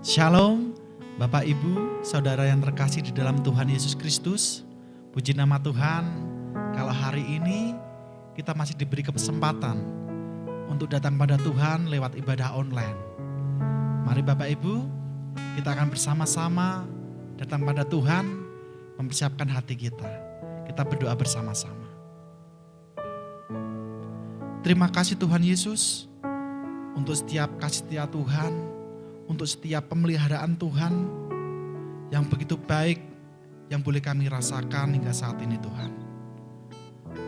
Shalom, Bapak Ibu, Saudara yang terkasih di dalam Tuhan Yesus Kristus. Puji nama Tuhan, kalau hari ini kita masih diberi kesempatan untuk datang pada Tuhan lewat ibadah online. Mari Bapak Ibu, kita akan bersama-sama datang pada Tuhan, mempersiapkan hati kita. Kita berdoa bersama-sama. Terima kasih Tuhan Yesus untuk setiap kasih setia Tuhan, untuk setiap pemeliharaan Tuhan yang begitu baik yang boleh kami rasakan hingga saat ini Tuhan.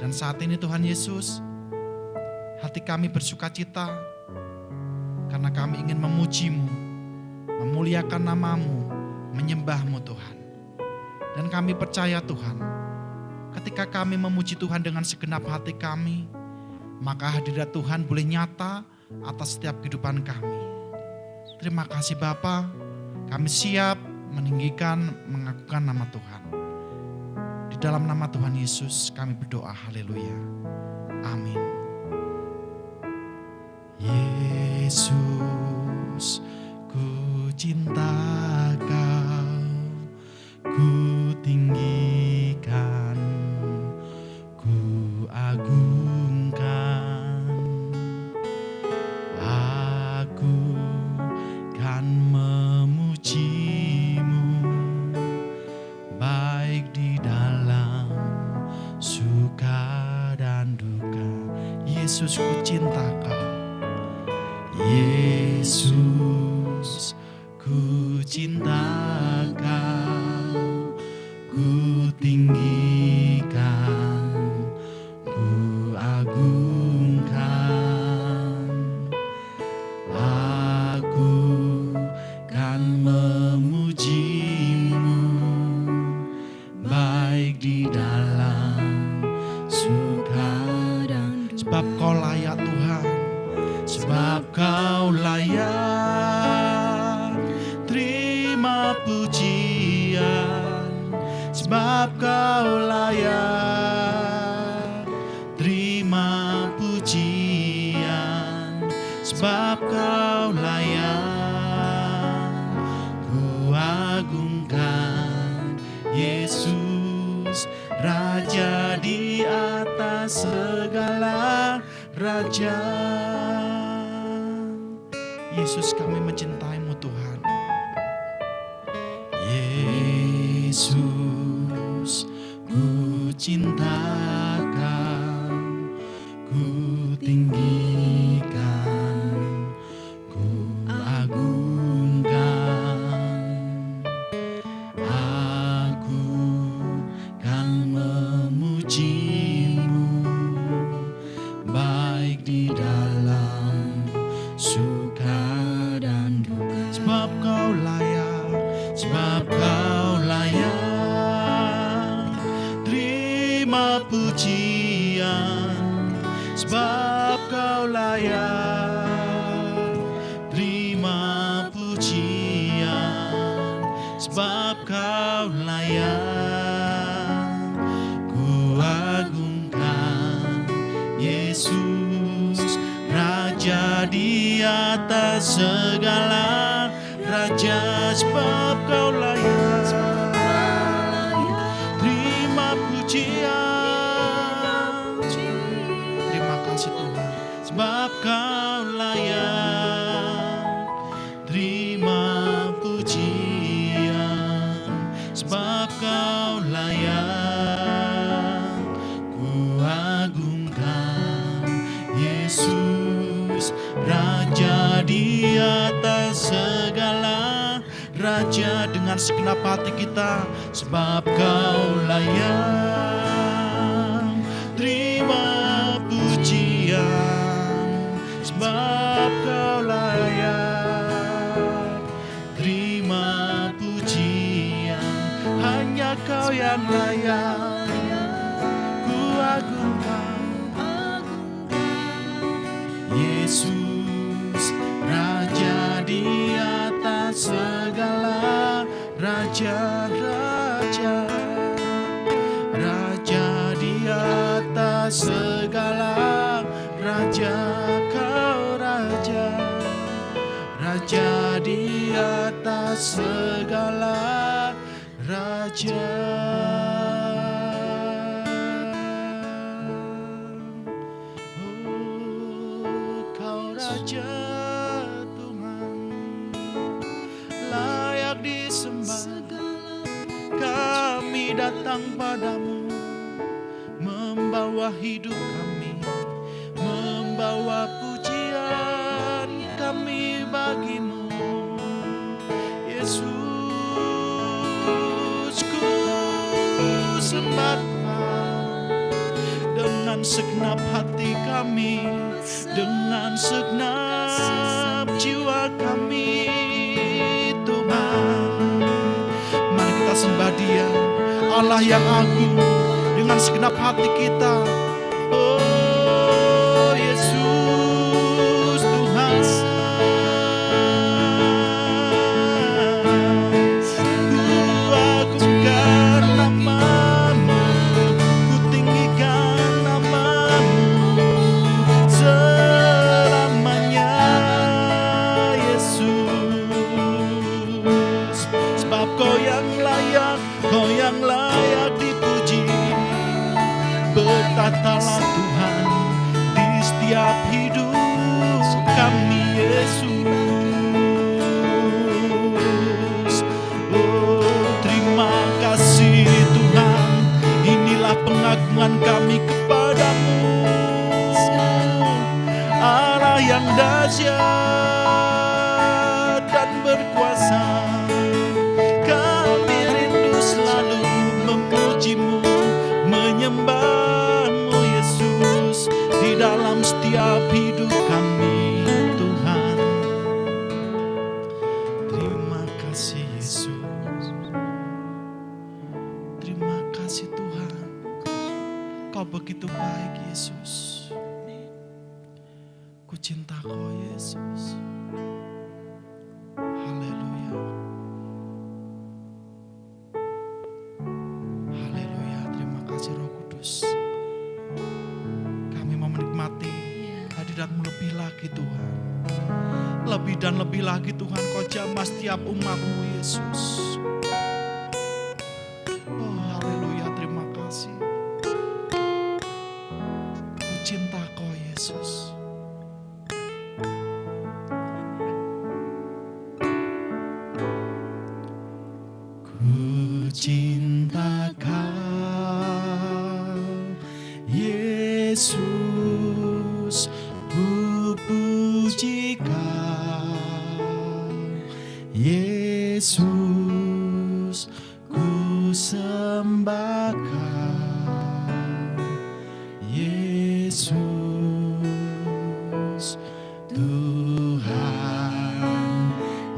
Dan saat ini Tuhan Yesus, hati kami bersukacita karena kami ingin memuji-Mu, memuliakan nama-Mu, menyembah-Mu Tuhan. Dan kami percaya Tuhan, ketika kami memuji Tuhan dengan segenap hati kami, maka hadirat Tuhan boleh nyata atas setiap kehidupan kami. Terima kasih Bapa, kami siap meninggikan, mengakukan nama Tuhan. Di dalam nama Tuhan Yesus kami berdoa, haleluya. Amin. Yesus, ku cinta Kau, ku tinggikan, ku agungkan. Aku kan memuji-Mu, baik di dalam suka dan duka. Yesus, ku cinta Kau. Yesus, ku cinta Kau, ku tinggikan, ku agungkan. Aku kan memuji-Mu, baik di dalam suka dan duka. Sebab Kau layak Tuhan, sebab Kau layak terima pujian, sebab Kau layak terima pujian, sebab Kau layak ku agungkan. Yesus, Raja di atas segala raja. Yesus, kami mencintai-Mu Tuhan. Yesus, ku cinta Kau, ku tinggikan, ku agungkan. Aku kan memuji-Mu, baik di dalam suka dan duka. Sebab Kau layak, sebab Kau layak terima pujian, sebab Kau layak terima pujian, sebab Kau layak ku agungkan. Yesus, Raja di atas segala raja, sebab Kau layak terima pujian. Terima kasih Tuhan, sebab Kau layak terima pujian, sebab Kau layak ku agungkan. Yesus, Raja di atas segala raja, dengan segenap hati kita, sebab Kau layak terima pujian, sebab Kau layak terima pujian. Hanya Kau yang layak ku agungkan. Yesus, Raja di atas segala raja-raja, Raja di atas segala raja. Kau Raja, Raja di atas segala raja. Oh, Kau Raja Tuhan, layak disembah. Kami datang padamu, membawa hidup kami, membawa pujian kami bagimu. Yesus, ku sembah Kau dengan segenap hati kami, dengan segenap jiwa kami, Tuhan. Mari kita sembah Dia, Allah yang agung, dengan segenap hati kita. Oh Yesus Tuhan, ku agungkan nama-Mu, ku tinggikan nama-Mu selamanya, Yesus. Sebab Kau yang layak, Kau yang layak dipuji. Bertatalah Tuhan di setiap hidup kami, Yesus. Oh, terima kasih Tuhan, inilah pengagungan kami kepadamu, Allah yang dahsyat dan berkuasa. Kami rindu selalu memuji-Mu, menyembah-Mu, Yesus, di dalam setiap hidup kami, Tuhan. Terima kasih Yesus, terima kasih Tuhan. Kau begitu baik, Yesus. Ku cinta Kau, Yesus. Haleluya. Haleluya, terima kasih Roh Kudus. Kami mau menikmati hadirat-Mu lebih lagi Tuhan. Lebih dan lebih lagi Tuhan, Kau jamah setiap umat-Mu, Yesus. Oh haleluya, terima kasih. Ku cinta Kau, Yesus. Ku cinta Kau, Yesus. Ku puji Kau, Yesus. Ku sembah Kau, Yesus. Tuhan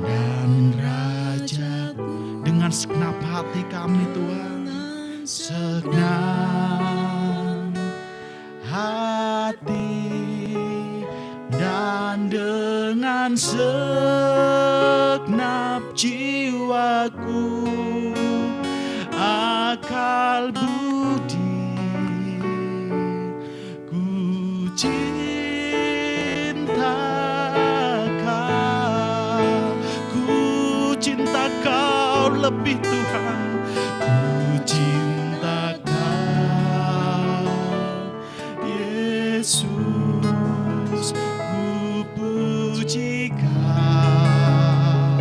dan Raja, dengan segenap hati kami Tuhan, segenap hati dan dengan segenap jiwaku, akal budi, ku cinta Kau, ku cinta Kau lebih Tuhan, ku cinta Kau, Yesus. Ku puji Kau,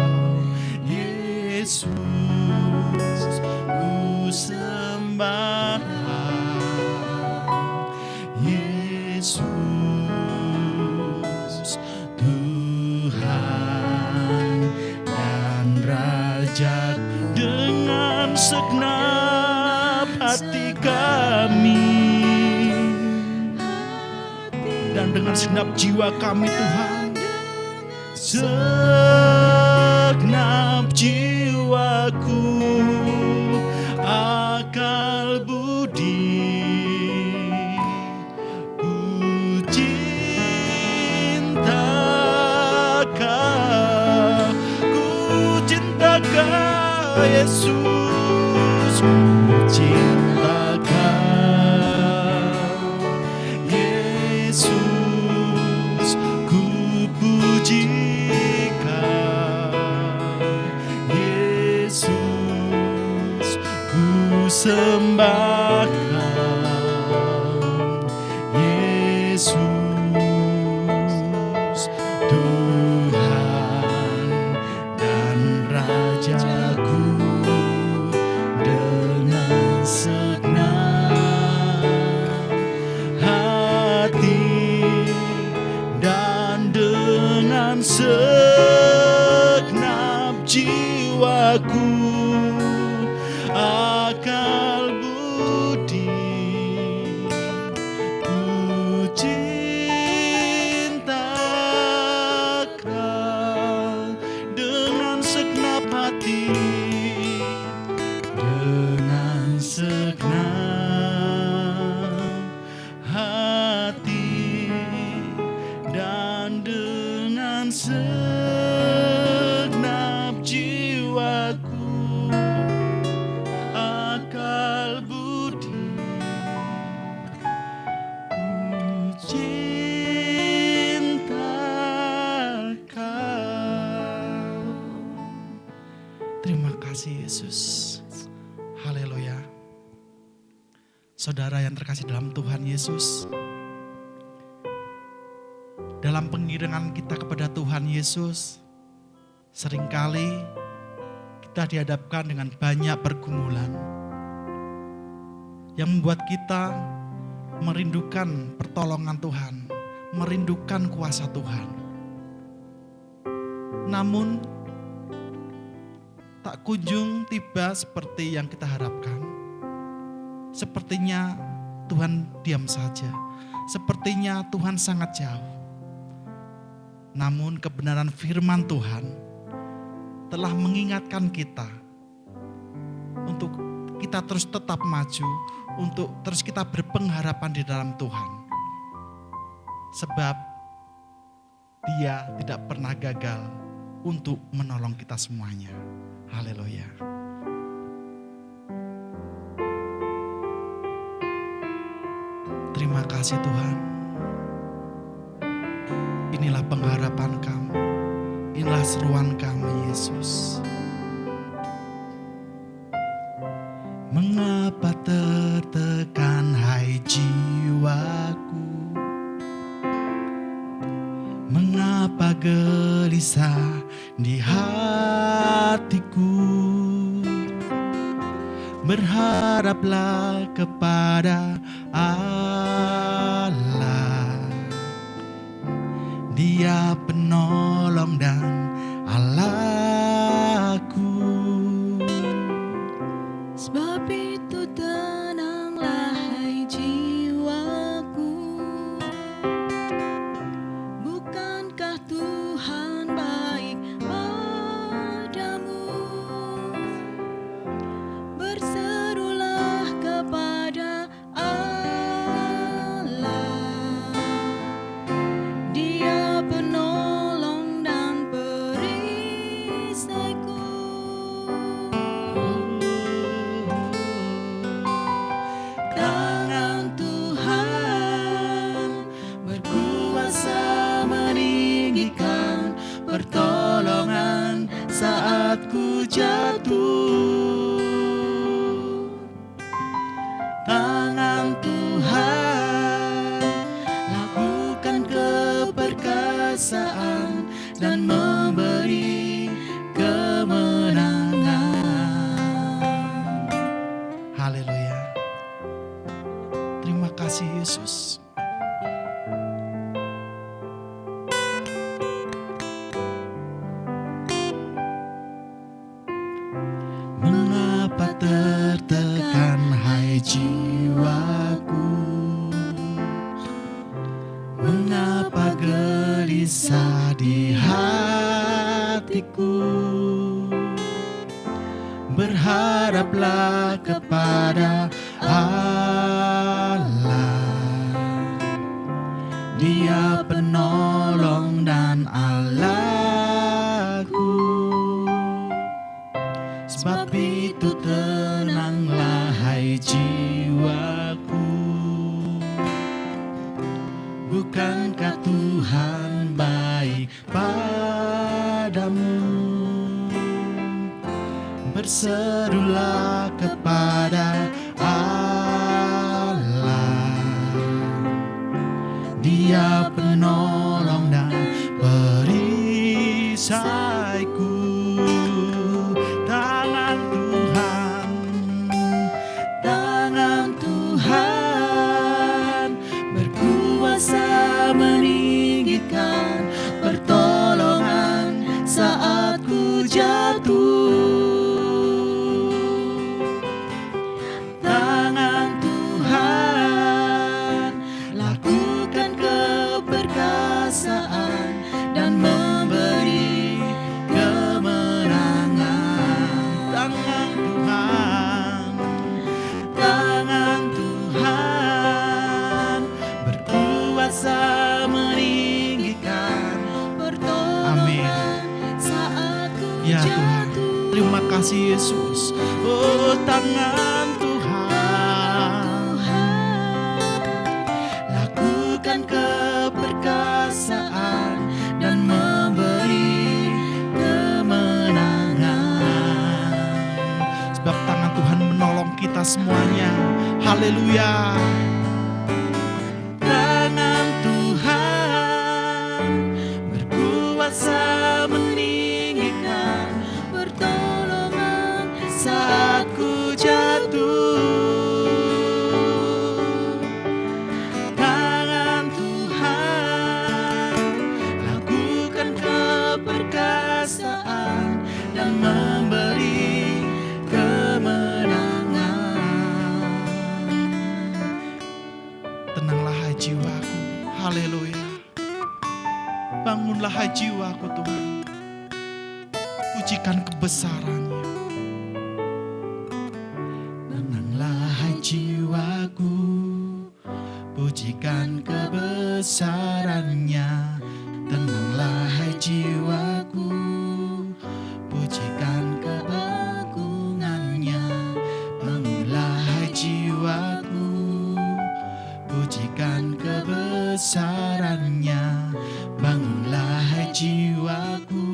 Yesus. Ku sembah Kau, Yesus. Tuhan dan Raja, dengan segenap hati kami dan dengan segenap jiwa kami Tuhan, segenap jiwaku, akal budi, ku cinta Kau, ku cinta Kau, Yesus. Ku cinta Kau, Yesus. Ku puji Kau, persembahkan Yesus, Tuhan dan Rajaku, dengan segenap hati dan dengan segenap jiwaku, akal budi, ku cinta Kau dengan segenap hati, dengan segenap hati dan dengan segenap jiwaku, akal budi, ku cinta Kau. Terima kasih Yesus. Haleluya. Saudara yang terkasih dalam Tuhan Yesus, dalam pengiringan kita kepada Tuhan Yesus, seringkali kita dihadapkan dengan banyak pergumulan yang membuat kita merindukan pertolongan Tuhan, merindukan kuasa Tuhan. Namun tak kunjung tiba seperti yang kita harapkan. Sepertinya Tuhan diam saja. Sepertinya Tuhan sangat jauh. Namun kebenaran firman Tuhan telah mengingatkan kita untuk kita terus tetap maju, untuk terus kita berpengharapan di dalam Tuhan. Sebab Dia tidak pernah gagal untuk menolong kita semuanya. Haleluya. Terima kasih Tuhan. Inilah pengharapan kami, inilah seruan kami Yesus. Mengapa tertekan hai jiwaku? Mengapa gelisah di hatiku? Berharaplah kepada Allah, Dia penolong dan Allahku. Sebab itu tenanglah hai jiwaku, bukankah Tuhan baik padamu? Berserulah kepada Allah, Dia penolong dan perisaiku. Tangan Tuhan berkuasa meninggikan pertolongan saat ku jatuh. Tangan Tuhan lakukan keperkasaan dan memberi kemenangan. Haleluya. Terima kasih Yesus. Mengapa tertekan hai jiwaku? Mengapa gelisah di hatiku? Berharaplah kepada Allah, Dia penolong dan Allahku. Sebab itu tenanglah hai jiwaku, bukankah Tuhan baik padamu? berserulah kepada Allah. Dia penolong dan perisaiku. Tangan Tuhan, Tangan Tuhan berkuasa meninggikan pertolongan saat ku jatuh. Tangan Tuhan lakukan keperkasaan dan memberi kemenangan. tangan Tuhan, Tangan Tuhan berkuasa meninggikan pertolongan saat ku Ya Tuhan, jatuh. terima kasih Yesus. Oh, tangan Tuhan, Lakukan keperkasaan dan memberi kemenangan. sebab tangan Tuhan menolong kita semuanya. Haleluya. Tangan Tuhan berkuasa meninggikan pertolongan saat ku jatuh. Tangan Tuhan lakukan keperkasaan dan memberi kemenangan. Tenanglah hai jiwaku. Haleluya. Bangunlah hai jiwaku Tuhan. Pujikan kebesarannya. Tenanglah hai jiwaku, pujikan kebesarannya. Tenanglah hai jiwaku, pujikan keagungannya. Bangunlah hai jiwaku, pujikan kebesarannya. Bangunlah hai jiwaku,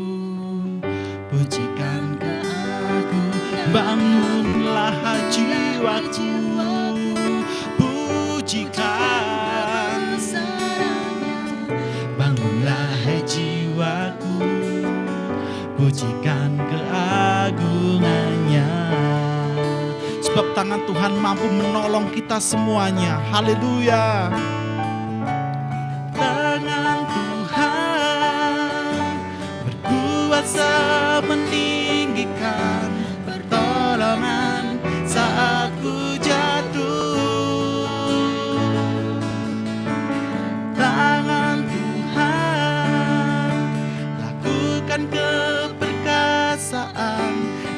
pujikan keagungannya. Bangunlah hai jiwaku. Pujikan. Bangunlah hai jiwaku, pujikan keagungannya. Sebab tangan Tuhan mampu menolong kita semuanya. Haleluya. Tangan Tuhan berkuasa meninggikan pertolongan saat ku jatuh. Tangan Tuhan lakukan keperkasaan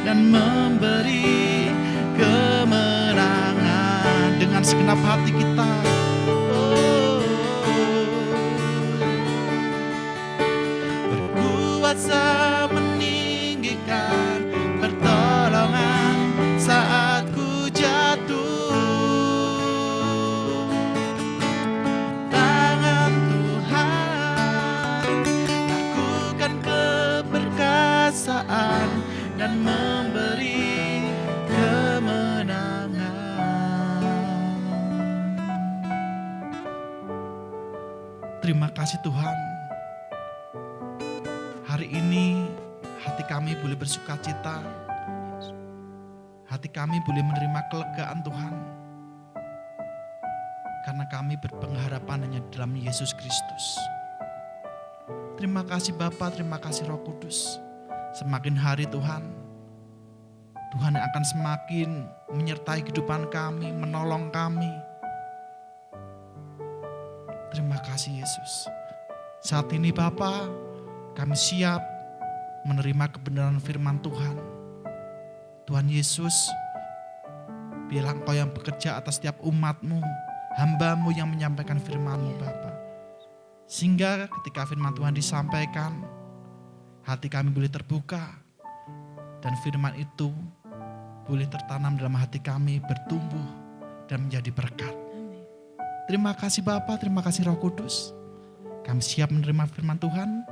dan memberi kemenangan. Dengan segenap hati kita. Berkuasa meninggikan pertolongan saat ku jatuh. Tangan Tuhan lakukan keperkasaan dan memberi kemenangan. Terima kasih Tuhan. Hari ini hati kami boleh bersuka cita. Hati kami boleh menerima kelegaan Tuhan. Karena kami berpengharapan hanya dalam Yesus Kristus. Terima kasih Bapa, terima kasih Roh Kudus. Semakin hari Tuhan, Tuhan yang akan semakin menyertai kehidupan kami, menolong kami. Terima kasih Yesus. Saat ini Bapa, kami siap menerima kebenaran firman Tuhan. Tuhan Yesus, biarlah Engkau yang bekerja atas setiap umat-Mu, hamba-Mu yang menyampaikan firman-Mu Bapa. Sehingga ketika firman Tuhan disampaikan, hati kami boleh terbuka, dan firman itu boleh tertanam dalam hati kami, bertumbuh dan menjadi berkat. Terima kasih Bapa, terima kasih Roh Kudus. Kami siap menerima firman Tuhan.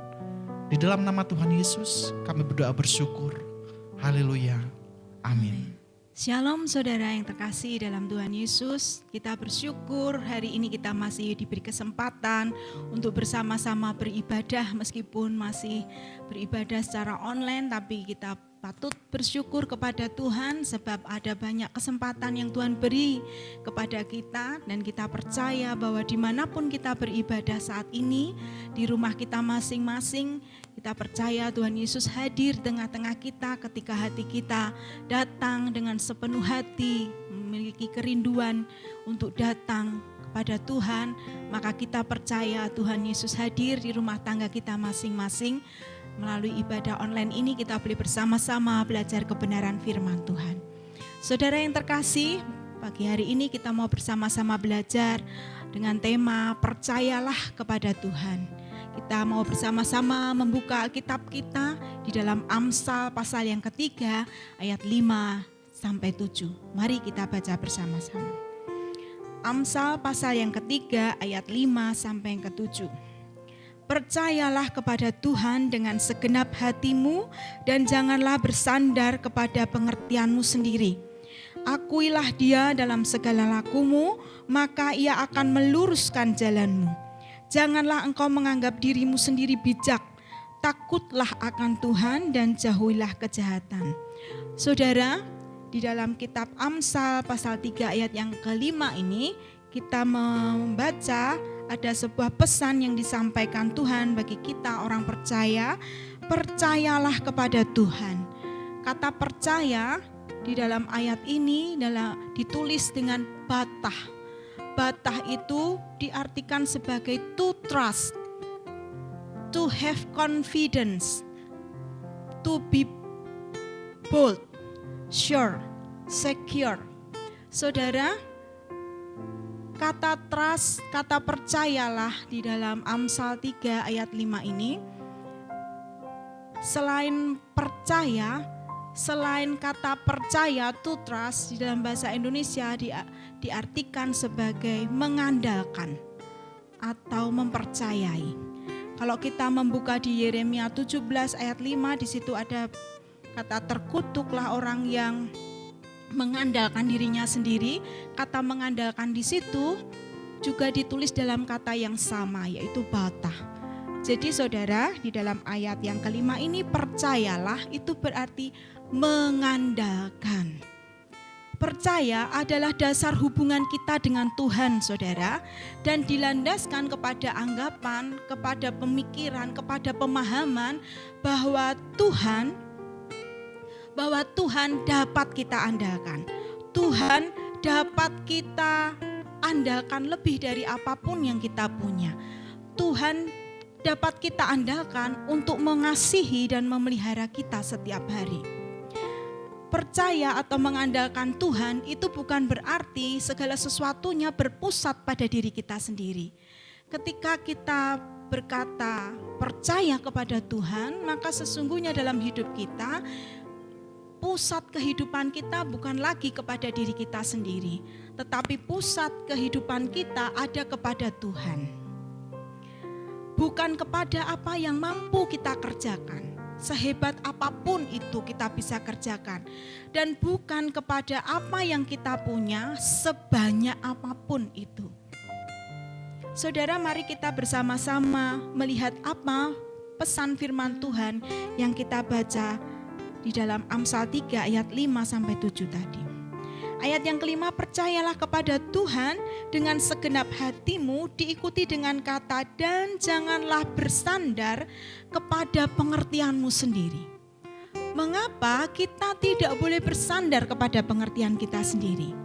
Di dalam nama Tuhan Yesus kami berdoa bersyukur. Haleluya. Amin. Shalom saudara yang terkasih dalam Tuhan Yesus. Kita bersyukur hari ini kita masih diberi kesempatan untuk bersama-sama beribadah meskipun masih beribadah secara online, tapi kita patut bersyukur kepada Tuhan sebab ada banyak kesempatan yang Tuhan beri kepada kita, dan kita percaya bahwa dimanapun kita beribadah saat ini, di rumah kita masing-masing, kita percaya Tuhan Yesus hadir tengah-tengah kita ketika hati kita datang dengan sepenuh hati, memiliki kerinduan untuk datang kepada Tuhan, maka kita percaya Tuhan Yesus hadir di rumah tangga kita masing-masing. Melalui ibadah online ini kita boleh bersama-sama belajar kebenaran firman Tuhan. Saudara yang terkasih, pagi hari ini kita mau bersama-sama belajar dengan tema percayalah kepada Tuhan. Kita mau bersama-sama membuka Alkitab kita di dalam Amsal pasal yang ketiga ayat 5-7. Mari kita baca bersama-sama. Amsal pasal yang ketiga ayat 5-7. Percayalah kepada Tuhan dengan segenap hatimu dan janganlah bersandar kepada pengertianmu sendiri. Akuilah Dia dalam segala lakumu, maka Ia akan meluruskan jalanmu. Janganlah engkau menganggap dirimu sendiri bijak. Takutlah akan Tuhan dan jauhilah kejahatan. Saudara, di dalam kitab Amsal pasal 3 ayat yang kelima ini, kita membaca ada sebuah pesan yang disampaikan Tuhan bagi kita orang percaya. Percayalah kepada Tuhan. Kata percaya di dalam ayat ini ditulis dengan batah. Batah itu diartikan sebagai to trust, to have confidence, to be bold, sure, secure. Saudara, kata trust, kata percayalah di dalam Amsal 3 ayat 5 ini, selain percaya, selain kata percaya, to trust di dalam bahasa Indonesia diartikan sebagai mengandalkan atau mempercayai. Kalau kita membuka di Yeremia 17 ayat 5, di situ ada kata terkutuklah orang yang mengandalkan dirinya sendiri. Kata mengandalkan di situ juga ditulis dalam kata yang sama, yaitu batah. Jadi saudara, di dalam ayat yang kelima ini percayalah itu berarti mengandalkan. Percaya adalah dasar hubungan kita dengan Tuhan, saudara, dan dilandaskan kepada anggapan, kepada pemikiran, kepada pemahaman bahwa Tuhan dapat kita andalkan. Tuhan dapat kita andalkan lebih dari apapun yang kita punya. Tuhan dapat kita andalkan untuk mengasihi dan memelihara kita setiap hari. Percaya atau mengandalkan Tuhan itu bukan berarti segala sesuatunya berpusat pada diri kita sendiri. Ketika kita berkata percaya kepada Tuhan, maka sesungguhnya dalam hidup kita, pusat kehidupan kita bukan lagi kepada diri kita sendiri, tetapi pusat kehidupan kita ada kepada Tuhan. Bukan kepada apa yang mampu kita kerjakan, sehebat apapun itu kita bisa kerjakan. Dan bukan kepada apa yang kita punya, sebanyak apapun itu. Saudara, mari kita bersama-sama melihat apa pesan firman Tuhan yang kita baca di dalam Amsal 3 ayat 5-7 tadi. Ayat yang kelima, percayalah kepada Tuhan dengan segenap hatimu, diikuti dengan kata dan janganlah bersandar kepada pengertianmu sendiri. Mengapa kita tidak boleh bersandar kepada pengertian kita sendiri?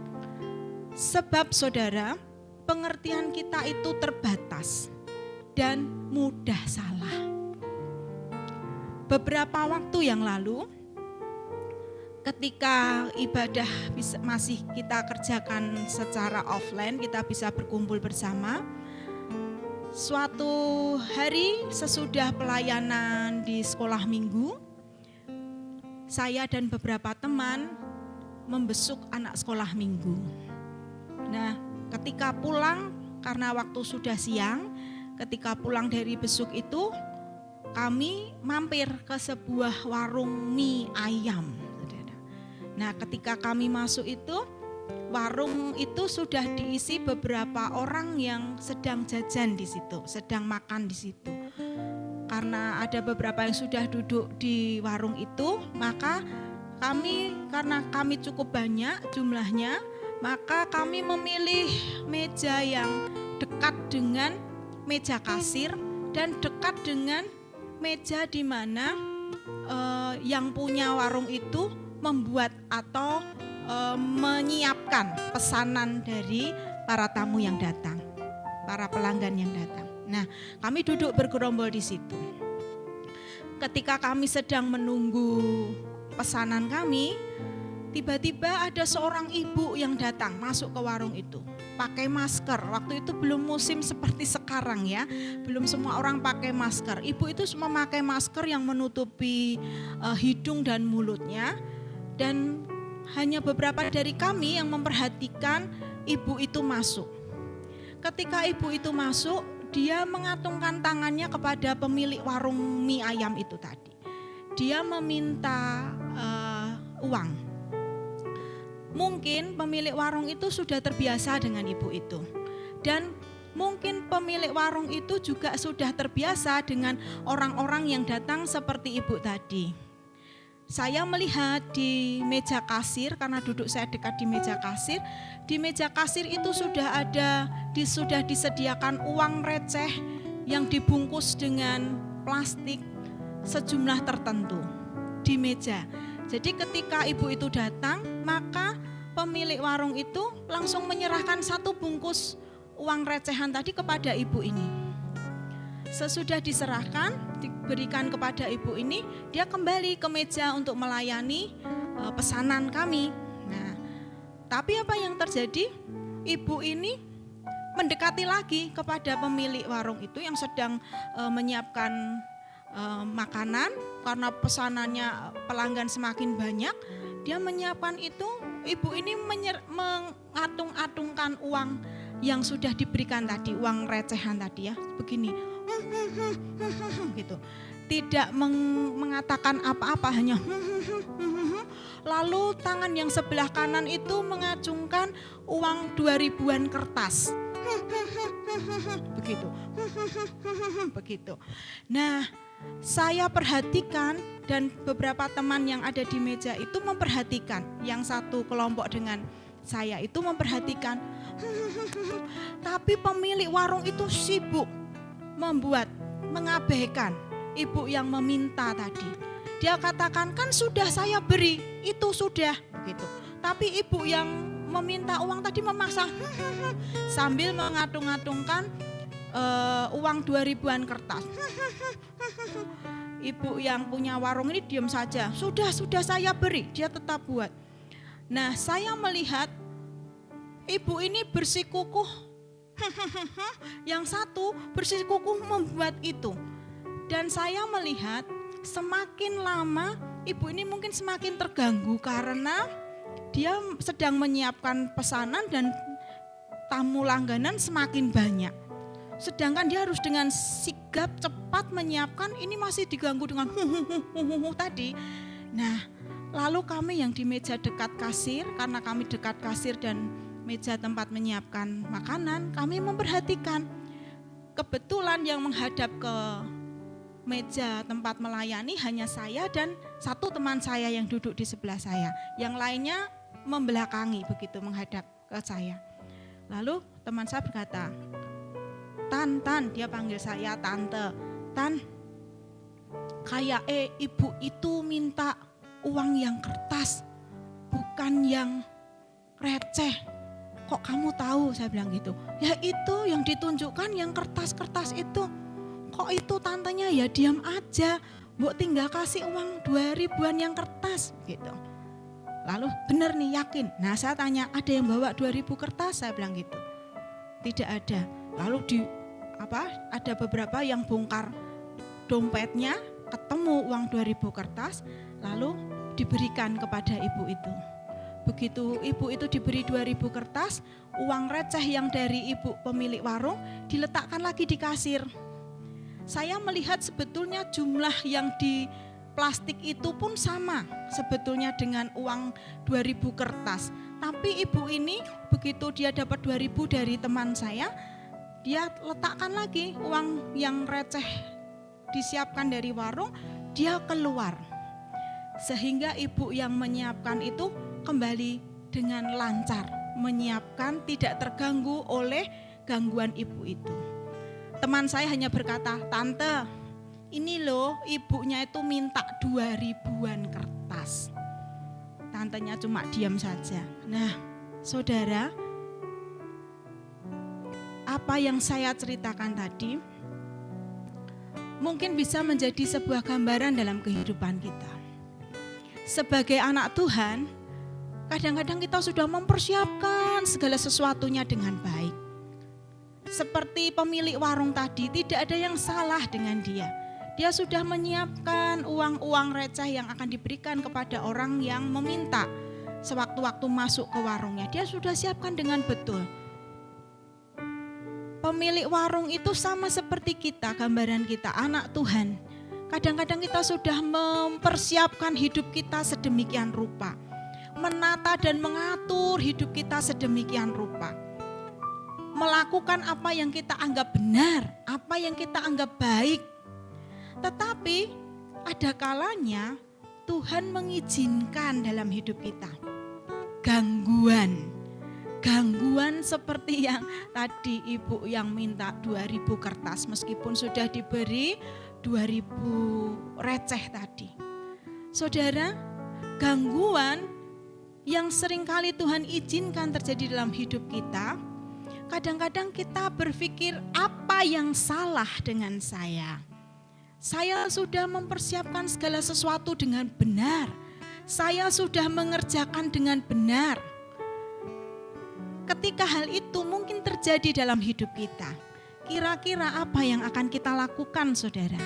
Sebab saudara, pengertian kita itu terbatas dan mudah salah. Beberapa waktu yang lalu, ketika ibadah masih kita kerjakan secara offline, kita bisa berkumpul bersama. Suatu hari sesudah pelayanan di sekolah minggu, saya dan beberapa teman membesuk anak sekolah minggu. Nah, ketika pulang, karena waktu sudah siang, ketika pulang dari besuk itu, kami mampir ke sebuah warung mie ayam. Nah, ketika kami masuk itu, warung itu sudah diisi beberapa orang yang sedang jajan di situ, sedang makan di situ. Karena ada beberapa yang sudah duduk di warung itu, maka karena kami cukup banyak jumlahnya, maka kami memilih meja yang dekat dengan meja kasir dan dekat dengan meja di mana yang punya warung itu membuat atau menyiapkan pesanan dari para tamu yang datang, para pelanggan yang datang. Nah, kami duduk bergerombol di situ. Ketika kami sedang menunggu pesanan kami, tiba-tiba ada seorang ibu yang datang masuk ke warung itu. Pakai masker, waktu itu belum musim seperti sekarang ya, belum semua orang pakai masker. Ibu itu memakai masker yang menutupi hidung dan mulutnya, dan hanya beberapa dari kami yang memperhatikan ibu itu masuk. Ketika ibu itu masuk, dia mengatungkan tangannya kepada pemilik warung mie ayam itu tadi. Dia meminta uang. Mungkin pemilik warung itu sudah terbiasa dengan ibu itu. Dan mungkin pemilik warung itu juga sudah terbiasa dengan orang-orang yang datang seperti ibu tadi. Saya melihat di meja kasir, karena duduk saya dekat di meja kasir. Di meja kasir itu sudah disediakan uang receh yang dibungkus dengan plastik sejumlah tertentu di meja. Jadi ketika ibu itu datang, maka pemilik warung itu langsung menyerahkan satu bungkus uang recehan tadi kepada ibu ini. Sesudah diserahkan, diberikan kepada ibu ini, dia kembali ke meja untuk melayani pesanan kami. Nah, tapi apa yang terjadi? Ibu ini mendekati lagi kepada pemilik warung itu yang sedang menyiapkan makanan, karena pesanannya pelanggan semakin banyak. Dia menyiapkan itu, ibu ini mengatung-atungkan uang yang sudah diberikan tadi, uang recehan tadi ya, begini, gitu. Tidak mengatakan apa-apa, hanya lalu tangan yang sebelah kanan itu mengacungkan uang 2000-an kertas. Begitu. Nah, saya perhatikan dan beberapa teman yang ada di meja itu memperhatikan. Yang satu kelompok dengan saya itu memperhatikan. Tapi pemilik warung itu sibuk mengabaikan ibu yang meminta tadi. Dia katakan, kan sudah saya beri, itu sudah begitu. Tapi ibu yang meminta uang tadi memaksa sambil mengatung-atungkan uang 2000-an kertas. Ibu yang punya warung ini diam saja. Sudah saya beri, dia tetap buat. Nah, saya melihat ibu ini bersikukuh, yang satu bersikukuh membuat itu. Dan saya melihat semakin lama ibu ini mungkin semakin terganggu karena dia sedang menyiapkan pesanan dan tamu langganan semakin banyak. Sedangkan dia harus dengan sigap cepat menyiapkan, ini masih diganggu dengan tadi. Nah, lalu kami yang di meja dekat kasir, karena kami dekat kasir dan meja tempat menyiapkan makanan, kami memperhatikan. Kebetulan yang menghadap ke meja tempat melayani hanya saya dan satu teman saya yang duduk di sebelah saya. Yang lainnya membelakangi begitu menghadap ke saya. Lalu teman saya berkata, Tan, dia panggil saya Tante. Tan, kayak ibu itu minta uang yang kertas, bukan yang receh. Kok kamu tahu? Saya bilang gitu. Ya itu yang ditunjukkan yang kertas-kertas itu. Kok itu tantenya ya diam aja. Mbok tinggal kasih uang 2000-an yang kertas gitu. Lalu benar nih, yakin. Nah, saya tanya, ada yang bawa 2000 kertas? Saya bilang gitu. Tidak ada. Lalu ada beberapa yang bongkar dompetnya, ketemu uang 2000 kertas, lalu diberikan kepada ibu itu. Begitu ibu itu diberi 2000 kertas, uang receh yang dari ibu pemilik warung diletakkan lagi di kasir. Saya melihat sebetulnya jumlah yang plastik itu pun sama sebetulnya dengan uang 2.000 kertas. Tapi ibu ini begitu dia dapat 2.000 dari teman saya, dia letakkan lagi uang yang receh disiapkan dari warung, dia keluar. Sehingga ibu yang menyiapkan itu kembali dengan lancar, menyiapkan tidak terganggu oleh gangguan ibu itu. Teman saya hanya berkata, "Tante, ini loh ibunya itu minta 2.000-an kertas." Tantenya cuma diam saja. Nah, saudara, apa yang saya ceritakan tadi mungkin bisa menjadi sebuah gambaran dalam kehidupan kita. Sebagai anak Tuhan, kadang-kadang kita sudah mempersiapkan segala sesuatunya dengan baik. Seperti pemilik warung tadi, tidak ada yang salah dengan dia. Dia sudah menyiapkan uang-uang receh yang akan diberikan kepada orang yang meminta sewaktu-waktu masuk ke warungnya. Dia sudah siapkan dengan betul. Pemilik warung itu sama seperti kita, gambaran kita, anak Tuhan. Kadang-kadang kita sudah mempersiapkan hidup kita sedemikian rupa. Menata dan mengatur hidup kita sedemikian rupa. Melakukan apa yang kita anggap benar, apa yang kita anggap baik. Tetapi ada kalanya Tuhan mengizinkan dalam hidup kita gangguan seperti yang tadi ibu yang minta 2.000 kertas meskipun sudah diberi 2.000 receh tadi. Saudara, gangguan yang seringkali Tuhan izinkan terjadi dalam hidup kita, kadang-kadang kita berpikir apa yang salah dengan saya. Saya sudah mempersiapkan segala sesuatu dengan benar. Saya sudah mengerjakan dengan benar. Ketika hal itu mungkin terjadi dalam hidup kita, kira-kira apa yang akan kita lakukan, saudara?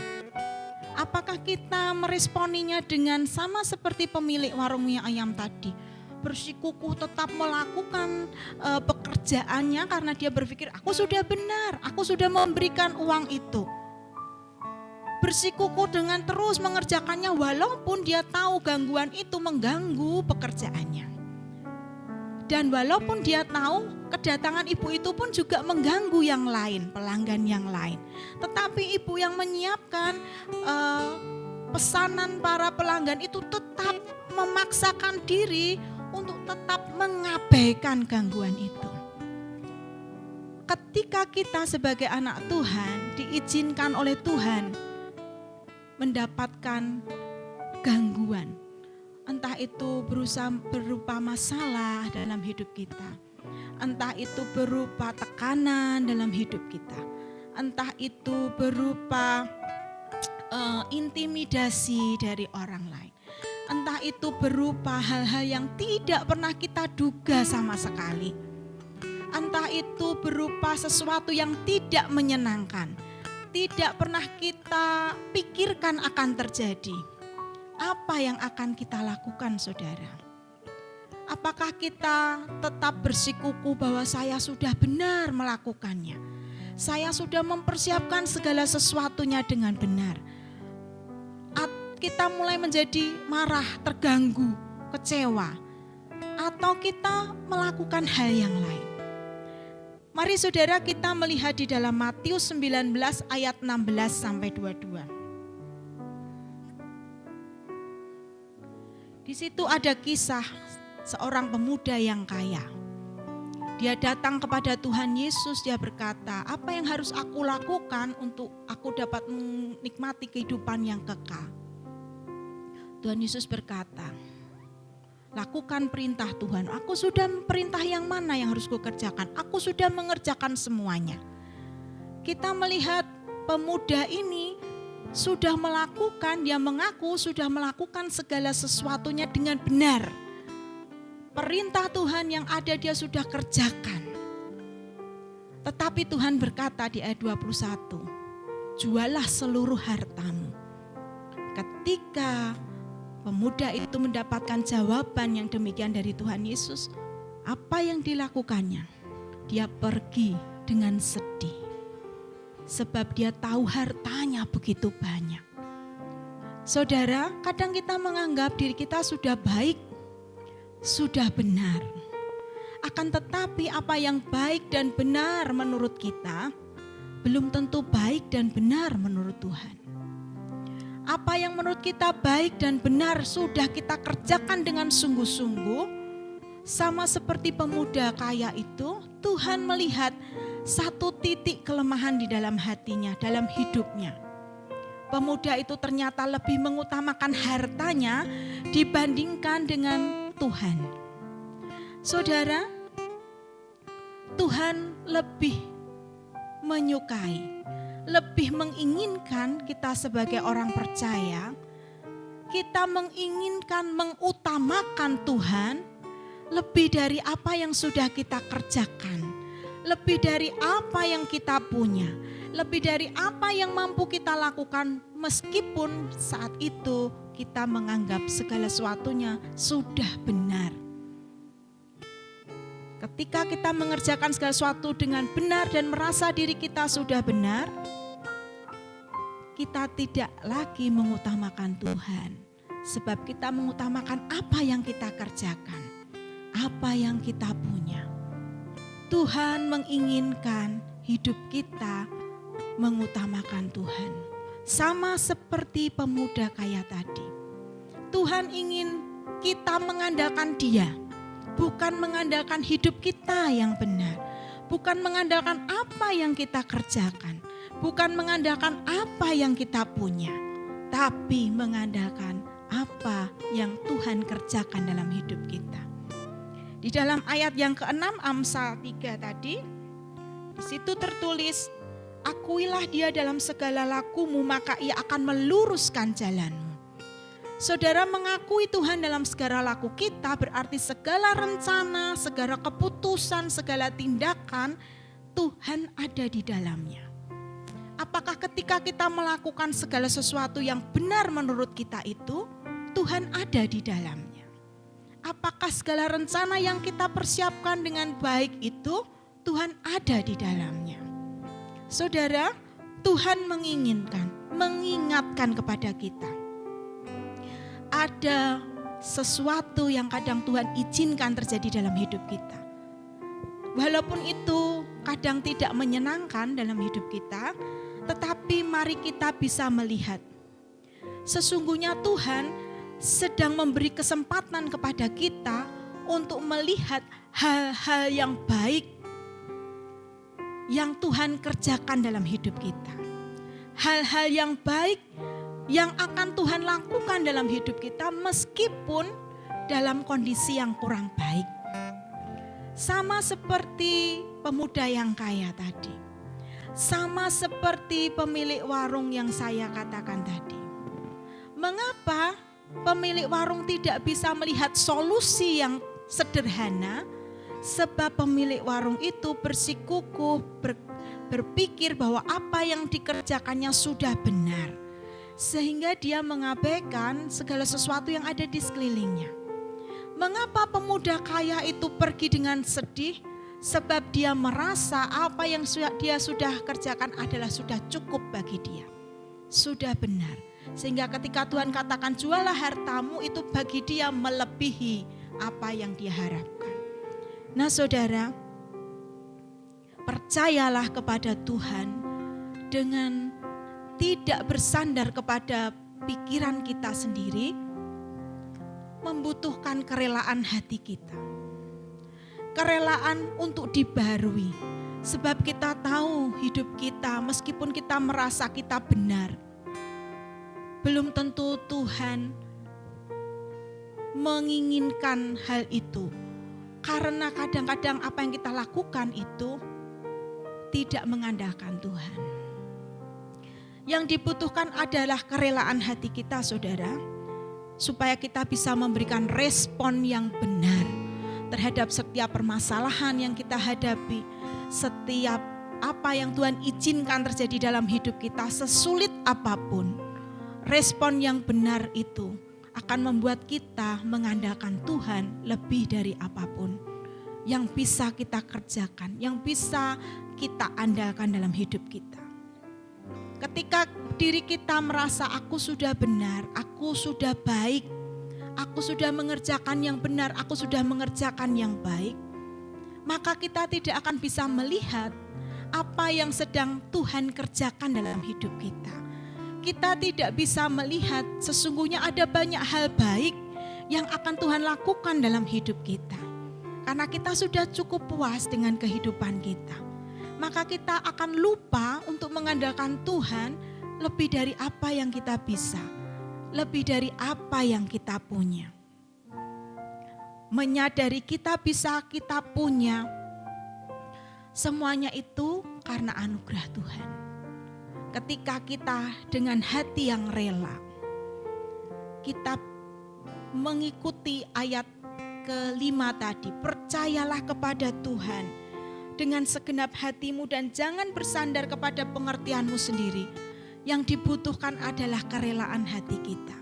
Apakah kita meresponinya dengan sama seperti pemilik warung mie ayam tadi? Bersikukuh tetap melakukan pekerjaannya karena dia berpikir, aku sudah benar, aku sudah memberikan uang itu. Bersikukuh dengan terus mengerjakannya walaupun dia tahu gangguan itu mengganggu pekerjaannya. Dan walaupun dia tahu kedatangan ibu itu pun juga mengganggu yang lain, pelanggan yang lain. Tetapi ibu yang menyiapkan pesanan para pelanggan itu tetap memaksakan diri untuk tetap mengabaikan gangguan itu. Ketika kita sebagai anak Tuhan diizinkan oleh Tuhan mendapatkan gangguan, entah itu berupa masalah dalam hidup kita, entah itu berupa tekanan dalam hidup kita, entah itu berupa intimidasi dari orang lain, entah itu berupa hal-hal yang tidak pernah kita duga sama sekali, entah itu berupa sesuatu yang tidak menyenangkan, tidak pernah kita pikirkan akan terjadi. Apa yang akan kita lakukan, saudara? Apakah kita tetap bersikukuh bahwa saya sudah benar melakukannya? Saya sudah mempersiapkan segala sesuatunya dengan benar. Kita mulai menjadi marah, terganggu, kecewa. Atau kita melakukan hal yang lain. Mari saudara kita melihat di dalam Matius 19 ayat 16 sampai 22. Di situ ada kisah seorang pemuda yang kaya. Dia datang kepada Tuhan Yesus, dia berkata, apa yang harus aku lakukan untuk aku dapat menikmati kehidupan yang kekal? Tuhan Yesus berkata, lakukan perintah Tuhan. Aku sudah perintah yang mana yang harus kukerjakan? Aku sudah mengerjakan semuanya. Kita melihat pemuda ini sudah melakukan, dia mengaku sudah melakukan segala sesuatunya dengan benar. Perintah Tuhan yang ada dia sudah kerjakan. Tetapi Tuhan berkata di ayat 21, jualah seluruh hartamu. Ketika pemuda itu mendapatkan jawaban yang demikian dari Tuhan Yesus, apa yang dilakukannya? Dia pergi dengan sedih. Sebab dia tahu hartanya begitu banyak. Saudara, kadang kita menganggap diri kita sudah baik, sudah benar. Akan tetapi apa yang baik dan benar menurut kita, belum tentu baik dan benar menurut Tuhan. Apa yang menurut kita baik dan benar sudah kita kerjakan dengan sungguh-sungguh. Sama seperti pemuda kaya itu, Tuhan melihat satu titik kelemahan di dalam hatinya, dalam hidupnya. Pemuda itu ternyata lebih mengutamakan hartanya dibandingkan dengan Tuhan. Saudara, Tuhan lebih menyukai, lebih menginginkan kita sebagai orang percaya, kita menginginkan mengutamakan Tuhan lebih dari apa yang sudah kita kerjakan, lebih dari apa yang kita punya, lebih dari apa yang mampu kita lakukan, meskipun saat itu kita menganggap segala sesuatunya sudah benar. Ketika kita mengerjakan segala sesuatu dengan benar dan merasa diri kita sudah benar, kita tidak lagi mengutamakan Tuhan, sebab kita mengutamakan apa yang kita kerjakan, apa yang kita punya. Tuhan menginginkan hidup kita mengutamakan Tuhan. Sama seperti pemuda kaya tadi. Tuhan ingin kita mengandalkan Dia, bukan mengandalkan hidup kita yang benar, bukan mengandalkan apa yang kita kerjakan, bukan mengandalkan apa yang kita punya, tapi mengandalkan apa yang Tuhan kerjakan dalam hidup kita. Di dalam ayat yang ke-6 Amsal 3 tadi, di situ tertulis, akuilah Dia dalam segala lakumu, maka Ia akan meluruskan jalanmu. Saudara, mengakui Tuhan dalam segala laku kita berarti segala rencana, segala keputusan, segala tindakan Tuhan ada di dalamnya. Apakah ketika kita melakukan segala sesuatu yang benar menurut kita itu, Tuhan ada di dalamnya? Apakah segala rencana yang kita persiapkan dengan baik itu Tuhan ada di dalamnya? Saudara, Tuhan mengingatkan kepada kita. Ada sesuatu yang kadang Tuhan izinkan terjadi dalam hidup kita. Walaupun itu kadang tidak menyenangkan dalam hidup kita, tetapi mari kita bisa melihat. Sesungguhnya Tuhan sedang memberi kesempatan kepada kita untuk melihat hal-hal yang baik yang Tuhan kerjakan dalam hidup kita. Hal-hal yang baik yang akan Tuhan lakukan dalam hidup kita meskipun dalam kondisi yang kurang baik. Sama seperti pemuda yang kaya tadi. Sama seperti pemilik warung yang saya katakan tadi. Mengapa pemilik warung tidak bisa melihat solusi yang sederhana? Sebab pemilik warung itu bersikukuh berpikir bahwa apa yang dikerjakannya sudah benar. Sehingga dia mengabaikan segala sesuatu yang ada di sekelilingnya. Mengapa pemuda kaya itu pergi dengan sedih? Sebab dia merasa apa yang dia sudah kerjakan adalah sudah cukup bagi dia. Sudah benar. Sehingga ketika Tuhan katakan jualah hartamu, itu bagi dia melebihi apa yang dia harapkan. Nah saudara, percayalah kepada Tuhan dengan tidak bersandar kepada pikiran kita sendiri, membutuhkan kerelaan hati kita. Kerelaan untuk dibarui. Sebab kita tahu hidup kita meskipun kita merasa kita benar, belum tentu Tuhan menginginkan hal itu. Karena kadang-kadang apa yang kita lakukan itu tidak mengandalkan Tuhan. Yang dibutuhkan adalah kerelaan hati kita, saudara, supaya kita bisa memberikan respon yang benar terhadap setiap permasalahan yang kita hadapi, setiap apa yang Tuhan izinkan terjadi dalam hidup kita, sesulit apapun. Respon yang benar itu akan membuat kita mengandalkan Tuhan lebih dari apapun yang bisa kita kerjakan, yang bisa kita andalkan dalam hidup kita. Ketika diri kita merasa aku sudah benar, aku sudah baik, aku sudah mengerjakan yang benar, aku sudah mengerjakan yang baik, maka kita tidak akan bisa melihat apa yang sedang Tuhan kerjakan dalam hidup kita. Kita tidak bisa melihat sesungguhnya ada banyak hal baik yang akan Tuhan lakukan dalam hidup kita. Karena kita sudah cukup puas dengan kehidupan kita. Maka kita akan lupa untuk mengandalkan Tuhan lebih dari apa yang kita bisa, lebih dari apa yang kita punya. Menyadari kita bisa, kita punya, semuanya itu karena anugerah Tuhan. Ketika kita dengan hati yang rela, kita mengikuti ayat kelima tadi, percayalah kepada Tuhan dengan segenap hatimu dan jangan bersandar kepada pengertianmu sendiri. Yang dibutuhkan adalah kerelaan hati kita.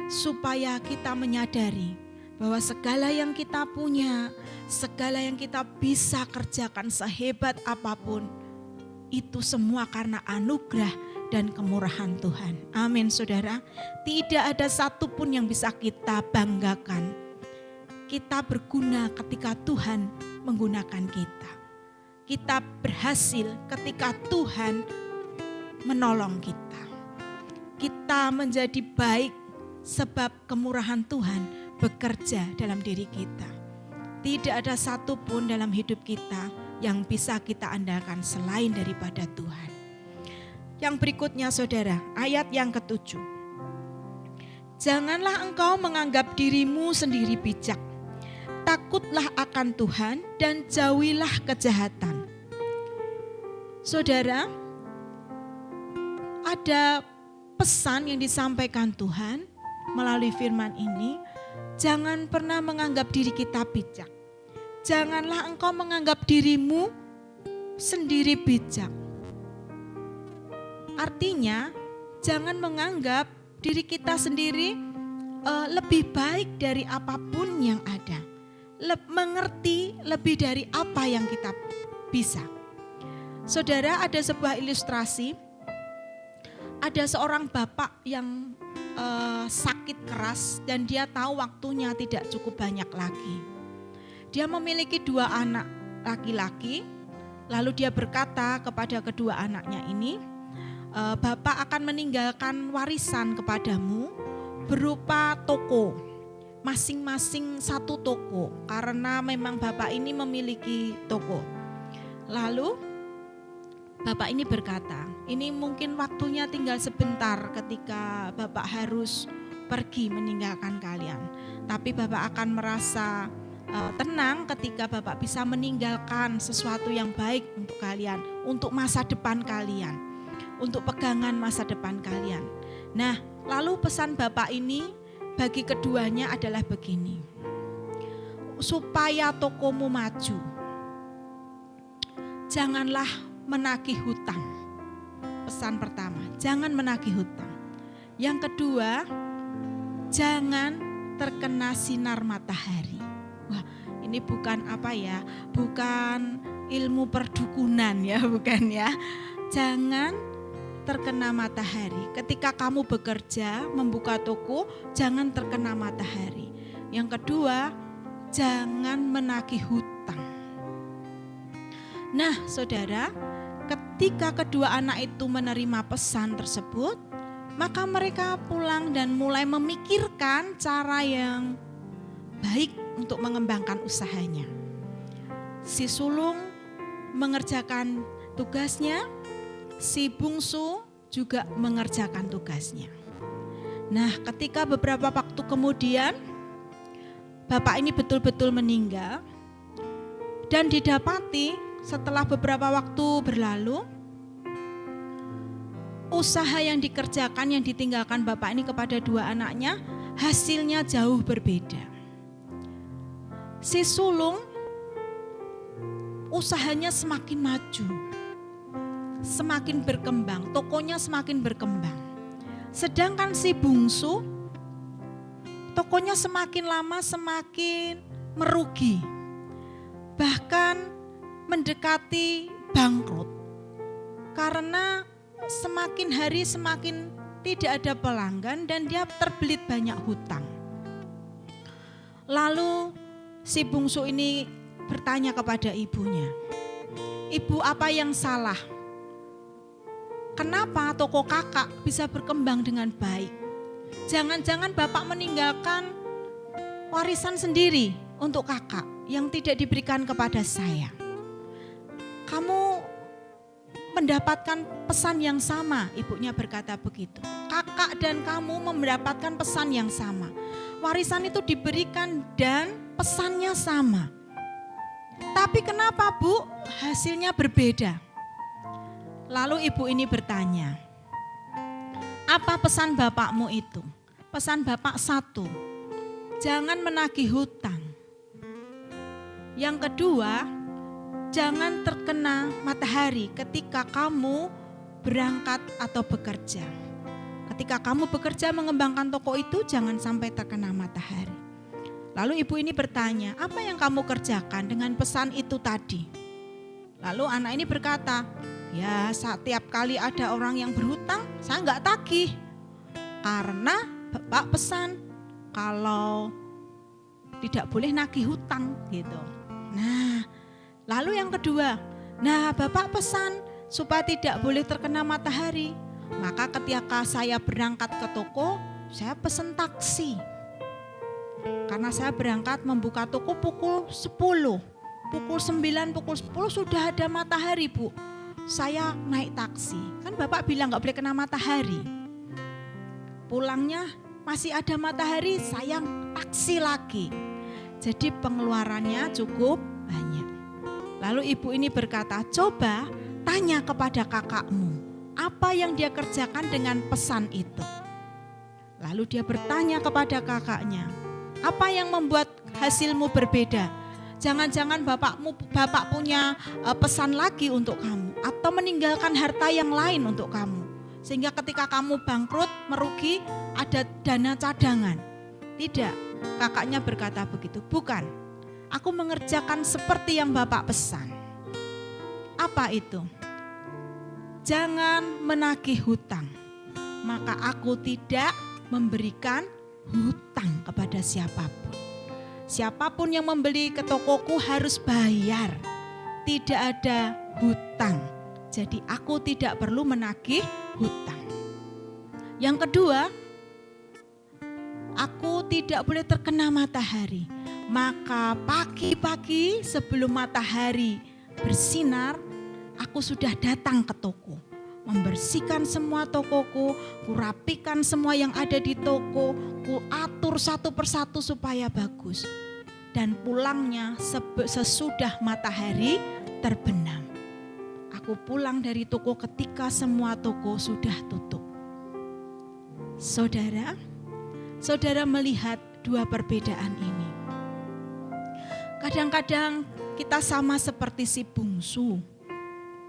Supaya kita menyadari bahwa segala yang kita punya, segala yang kita bisa kerjakan sehebat apapun, itu semua karena anugerah dan kemurahan Tuhan. Amin saudara. Tidak ada satupun yang bisa kita banggakan. Kita berguna ketika Tuhan menggunakan kita. Kita berhasil ketika Tuhan menolong kita. Kita menjadi baik sebab kemurahan Tuhan bekerja dalam diri kita. Tidak ada satupun dalam hidup kita yang bisa kita andalkan selain daripada Tuhan. Yang berikutnya saudara, ayat yang ke-7. Janganlah engkau menganggap dirimu sendiri bijak. Takutlah akan Tuhan dan jauhilah kejahatan. Saudara, ada pesan yang disampaikan Tuhan melalui firman ini. Jangan pernah menganggap diri kita bijak. Janganlah engkau menganggap dirimu sendiri bijak. Artinya, jangan menganggap diri kita sendiri lebih baik dari apapun yang ada. Mengerti lebih dari apa yang kita bisa. Saudara, ada sebuah ilustrasi. Ada seorang bapak yang sakit keras dan dia tahu waktunya tidak cukup banyak lagi. Dia memiliki 2 anak laki-laki, lalu dia berkata kepada kedua anaknya ini, Bapak akan meninggalkan warisan kepadamu berupa toko, masing-masing 1 toko, karena memang bapak ini memiliki toko. Lalu bapak ini berkata, ini mungkin waktunya tinggal sebentar ketika bapak harus pergi meninggalkan kalian. Tapi bapak akan merasa tenang ketika bapak bisa meninggalkan sesuatu yang baik untuk kalian, untuk masa depan kalian, untuk pegangan masa depan kalian. Nah, lalu pesan bapak ini bagi keduanya adalah begini. Supaya tokomu maju, janganlah menagih hutang. Pesan pertama, jangan menagih hutang. Yang kedua, jangan terkena sinar matahari. Wah, ini bukan apa ya? Bukan ilmu perdukunan ya, bukan ya. Jangan terkena matahari. Ketika kamu bekerja, membuka toko, jangan terkena matahari. Yang kedua, jangan menagih hutang. Nah, saudara, ketika kedua anak itu menerima pesan tersebut, maka mereka pulang dan mulai memikirkan cara yang baik untuk mengembangkan usahanya. Si sulung mengerjakan tugasnya, si bungsu juga mengerjakan tugasnya. Nah, ketika beberapa waktu kemudian bapak ini betul-betul meninggal dan didapati setelah beberapa waktu berlalu, usaha yang dikerjakan, yang ditinggalkan bapak ini kepada 2 anaknya, hasilnya jauh berbeda. Si sulung usahanya semakin maju, semakin berkembang, tokonya semakin berkembang. Sedangkan si bungsu, tokonya semakin lama semakin merugi, bahkan mendekati bangkrut karena semakin hari semakin tidak ada pelanggan dan dia terbelit banyak hutang. Lalu si bungsu ini bertanya kepada ibunya, "Ibu, apa yang salah? Kenapa toko kakak bisa berkembang dengan baik? Jangan-jangan bapak meninggalkan warisan sendiri untuk kakak yang tidak diberikan kepada saya. Kamu mendapatkan pesan yang sama," ibunya berkata begitu. "Kakak dan kamu mendapatkan pesan yang sama. Warisan itu diberikan dan pesannya sama. Tapi kenapa, Bu, hasilnya berbeda?" Lalu ibu ini bertanya, "Apa pesan bapakmu itu?" Pesan bapak satu, jangan menagih hutang. Yang kedua, jangan terkena matahari ketika kamu berangkat atau bekerja. Ketika kamu bekerja mengembangkan toko itu, jangan sampai terkena matahari. Lalu ibu ini bertanya, "Apa yang kamu kerjakan dengan pesan itu tadi?" Lalu anak ini berkata, "Ya, setiap kali ada orang yang berhutang, saya enggak tagih. Karena bapak pesan kalau tidak boleh nagih hutang," gitu. Nah, lalu yang kedua, bapak pesan supaya tidak boleh terkena matahari. Maka ketika saya berangkat ke toko, saya pesan taksi. Karena saya berangkat membuka toko pukul 10, pukul 9, pukul 10 sudah ada matahari, Bu. Saya naik taksi. Kan bapak bilang gak boleh kena matahari. Pulangnya masih ada matahari, saya taksi lagi. Jadi pengeluarannya cukup banyak. Lalu ibu ini berkata, "Coba tanya kepada kakakmu, apa yang dia kerjakan dengan pesan itu?" Lalu dia bertanya kepada kakaknya, "Apa yang membuat hasilmu berbeda? Jangan-jangan bapak punya pesan lagi untuk kamu atau meninggalkan harta yang lain untuk kamu. Sehingga ketika kamu bangkrut, merugi, ada dana cadangan." Tidak. Kakaknya berkata begitu, "Bukan, aku mengerjakan seperti yang bapak pesan." Apa itu? Jangan menagih hutang, maka aku tidak memberikan hutang kepada siapapun. Siapapun yang membeli ke tokoku harus bayar, tidak ada hutang. Jadi aku tidak perlu menagih hutang. Yang kedua, aku tidak boleh terkena matahari. Maka pagi-pagi sebelum matahari bersinar, aku sudah datang ke toko. Membersihkan semua tokoku, kurapikan semua yang ada di toko, kuatur satu persatu supaya bagus. Dan pulangnya sesudah matahari terbenam. Aku pulang dari toko ketika semua toko sudah tutup. Saudara melihat dua perbedaan ini. Kadang-kadang kita sama seperti si bungsu,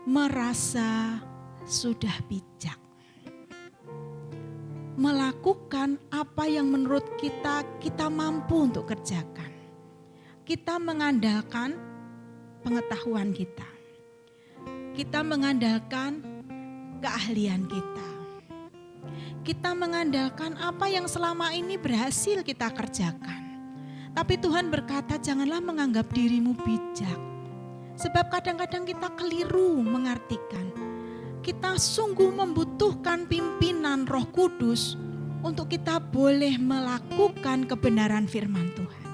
merasa sudah bijak. Melakukan apa yang menurut kita mampu untuk kerjakan. Kita mengandalkan pengetahuan kita. Kita mengandalkan keahlian kita. Kita mengandalkan apa yang selama ini berhasil kita kerjakan. Tapi Tuhan berkata, janganlah menganggap dirimu bijak. Sebab kadang-kadang kita keliru mengartikan. Kita sungguh membutuhkan pimpinan Roh Kudus untuk kita boleh melakukan kebenaran firman Tuhan.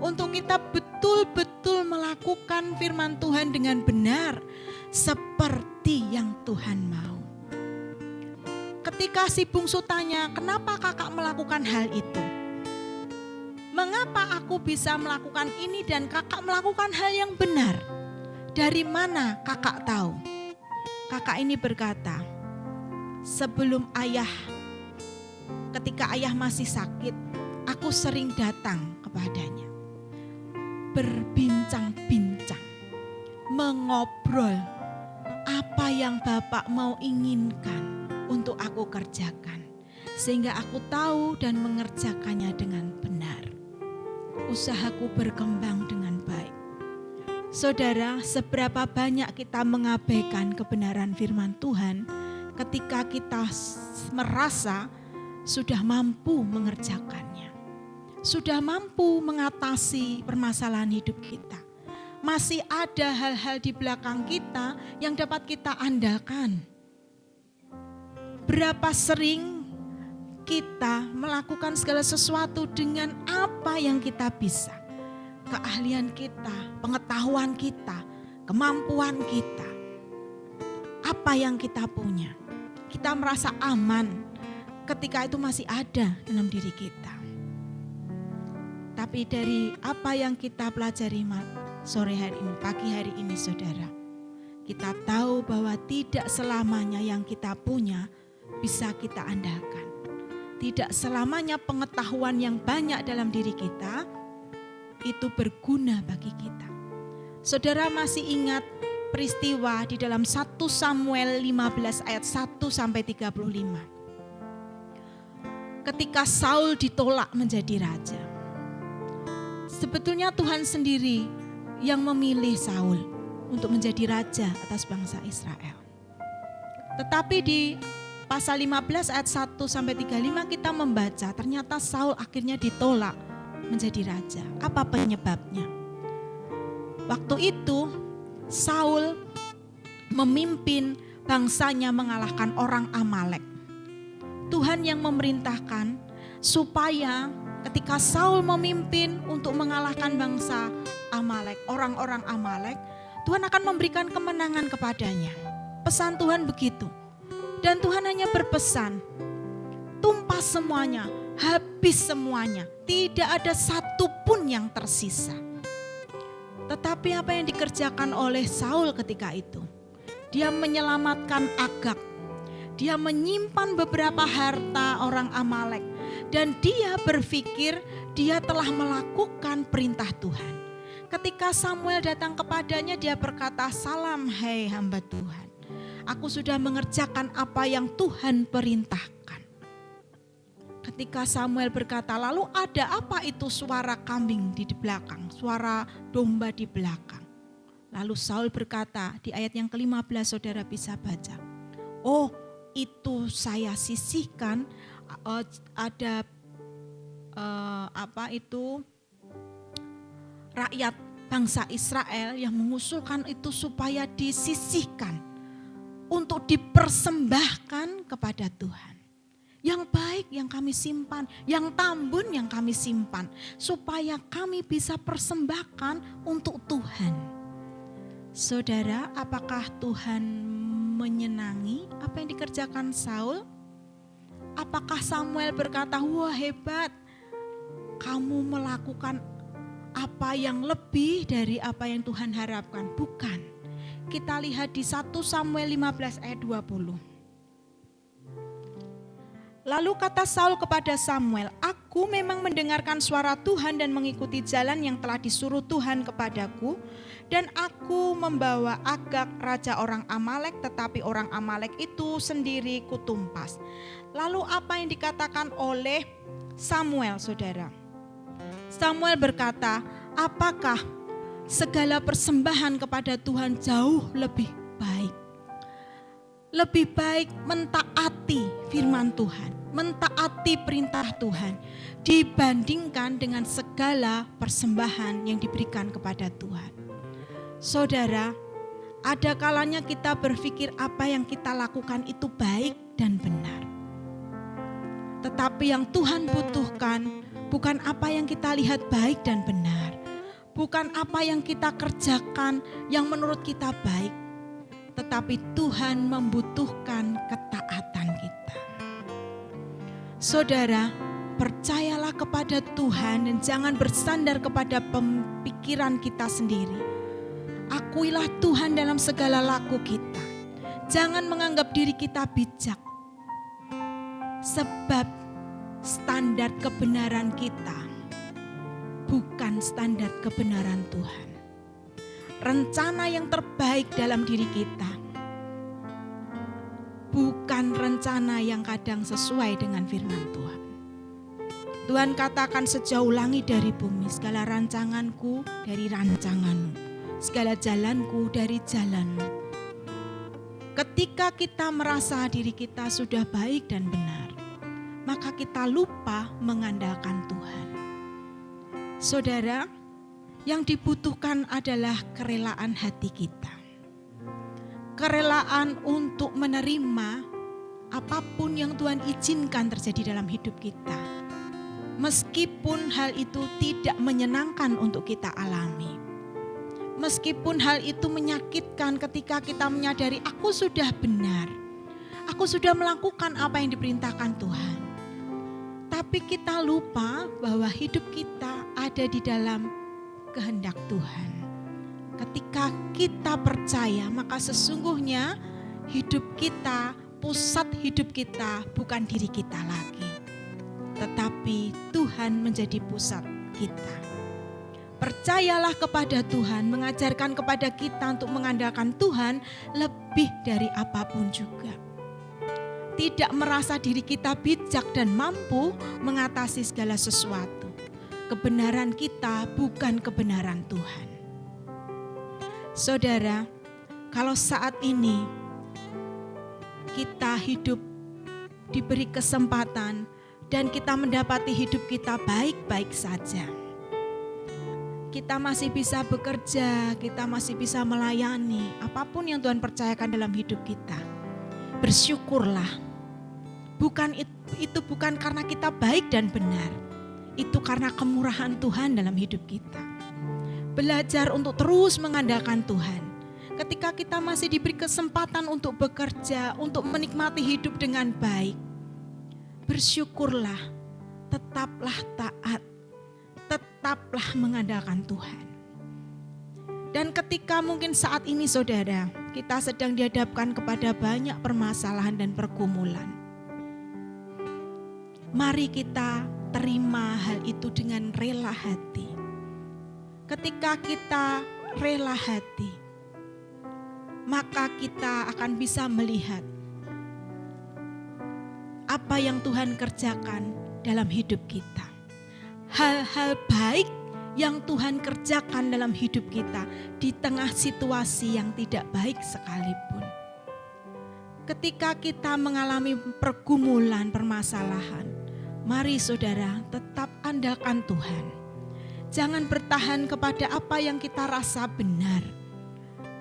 Untuk kita betul-betul melakukan firman Tuhan dengan benar seperti yang Tuhan mau. Ketika si bungsu tanya, "Kenapa kakak melakukan hal itu? Mengapa aku bisa melakukan ini dan kakak melakukan hal yang benar? Dari mana kakak tahu?" Kakak ini berkata, ketika ayah masih sakit, aku sering datang kepadanya. Berbincang-bincang, mengobrol apa yang Bapak mau inginkan untuk aku kerjakan. Sehingga aku tahu dan mengerjakannya dengan benar. Usahaku berkembang dengan baik. Saudara, seberapa banyak kita mengabaikan kebenaran firman Tuhan ketika kita merasa sudah mampu mengerjakannya, sudah mampu mengatasi permasalahan hidup kita. Masih ada hal-hal di belakang kita yang dapat kita andalkan. Berapa sering kita melakukan segala sesuatu dengan apa yang kita bisa, keahlian kita, pengetahuan kita, kemampuan kita, apa yang kita punya. Kita merasa aman ketika itu masih ada dalam diri kita. Tapi dari apa yang kita pelajari sore hari ini, pagi hari ini saudara, kita tahu bahwa tidak selamanya yang kita punya bisa kita andalkan. Tidak selamanya pengetahuan yang banyak dalam diri kita itu berguna bagi kita. Saudara masih ingat peristiwa di dalam 1 Samuel 15 ayat 1 sampai 35. Ketika Saul ditolak menjadi raja. Sebetulnya Tuhan sendiri yang memilih Saul untuk menjadi raja atas bangsa Israel. Tetapi di pasal 15 ayat 1 sampai 35 kita membaca ternyata Saul akhirnya ditolak menjadi raja. Apa penyebabnya? Waktu itu Saul memimpin bangsanya mengalahkan orang Amalek. Tuhan yang memerintahkan supaya ketika Saul memimpin untuk mengalahkan bangsa Amalek, orang-orang Amalek, Tuhan akan memberikan kemenangan kepadanya. Pesan Tuhan begitu. Dan Tuhan hanya berpesan, tumpas semuanya, habis semuanya, tidak ada satupun yang tersisa. Tetapi apa yang dikerjakan oleh Saul ketika itu? Dia menyelamatkan Agag. Dia menyimpan beberapa harta orang Amalek. Dan dia berpikir dia telah melakukan perintah Tuhan. Ketika Samuel datang kepadanya, dia berkata, "Salam hai hamba Tuhan. Aku sudah mengerjakan apa yang Tuhan perintahkan." Ketika Samuel berkata, "Lalu ada apa itu suara kambing di belakang, suara domba di belakang?" Lalu Saul berkata di ayat yang ke-15, saudara bisa baca. "Oh, itu saya sisihkan, ada rakyat bangsa Israel yang mengusulkan itu supaya disisihkan untuk dipersembahkan kepada Tuhan. Yang baik yang kami simpan, yang tambun yang kami simpan, supaya kami bisa persembahkan untuk Tuhan." Saudara, apakah Tuhan menyenangi apa yang dikerjakan Saul? Apakah Samuel berkata, "Wah hebat, kamu melakukan apa yang lebih dari apa yang Tuhan harapkan"? Bukan. Kita lihat di 1 Samuel 15 ayat 20. Lalu kata Saul kepada Samuel, "Aku memang mendengarkan suara Tuhan dan mengikuti jalan yang telah disuruh Tuhan kepadaku. Dan aku membawa Agag raja orang Amalek, tetapi orang Amalek itu sendiri kutumpas." Lalu apa yang dikatakan oleh Samuel, saudara? Samuel berkata, "Apakah segala persembahan kepada Tuhan jauh lebih baik? Lebih baik mentaati firman Tuhan, mentaati perintah Tuhan dibandingkan dengan segala persembahan yang diberikan kepada Tuhan." Saudara, ada kalanya kita berpikir apa yang kita lakukan itu baik dan benar. Tetapi yang Tuhan butuhkan bukan apa yang kita lihat baik dan benar, bukan apa yang kita kerjakan yang menurut kita baik, tetapi Tuhan membutuhkan ketaatan kita. Saudara, percayalah kepada Tuhan dan jangan bersandar kepada pemikiran kita sendiri. Akuilah Tuhan dalam segala laku kita. Jangan menganggap diri kita bijak. Sebab standar kebenaran kita bukan standar kebenaran Tuhan. Rencana yang terbaik dalam diri kita bukan rencana yang kadang sesuai dengan firman Tuhan. Tuhan katakan, "Sejauh langit dari bumi, segala rancanganku dari rancanganmu, segala jalanku dari jalanmu." Ketika kita merasa diri kita sudah baik dan benar, maka kita lupa mengandalkan Tuhan. Saudara, yang dibutuhkan adalah kerelaan hati kita. Kerelaan untuk menerima apapun yang Tuhan izinkan terjadi dalam hidup kita. Meskipun hal itu tidak menyenangkan untuk kita alami. Meskipun hal itu menyakitkan ketika kita menyadari aku sudah benar. Aku sudah melakukan apa yang diperintahkan Tuhan. Tapi kita lupa bahwa hidup kita ada di dalam kehendak Tuhan. Ketika kita percaya, maka sesungguhnya hidup kita, pusat hidup kita bukan diri kita lagi. Tetapi Tuhan menjadi pusat kita. Percayalah kepada Tuhan, mengajarkan kepada kita untuk mengandalkan Tuhan lebih dari apapun juga. Tidak merasa diri kita bijak dan mampu mengatasi segala sesuatu. Kebenaran kita bukan kebenaran Tuhan. Saudara, kalau saat ini kita hidup diberi kesempatan dan kita mendapati hidup kita baik-baik saja. Kita masih bisa bekerja, kita masih bisa melayani apapun yang Tuhan percayakan dalam hidup kita. Bersyukurlah. Itu bukan karena kita baik dan benar. Itu karena kemurahan Tuhan dalam hidup kita. Belajar untuk terus mengandalkan Tuhan. Ketika kita masih diberi kesempatan untuk bekerja, untuk menikmati hidup dengan baik. Bersyukurlah, tetaplah taat, tetaplah mengandalkan Tuhan. Dan ketika mungkin saat ini saudara, kita sedang dihadapkan kepada banyak permasalahan dan pergumulan. Mari kita terima hal itu dengan rela hati. Ketika kita rela hati, maka kita akan bisa melihat apa yang Tuhan kerjakan dalam hidup kita. Hal-hal baik yang Tuhan kerjakan dalam hidup kita di tengah situasi yang tidak baik sekalipun. Ketika kita mengalami pergumulan, permasalahan, mari saudara tetap andalkan Tuhan. Jangan bertahan kepada apa yang kita rasa benar.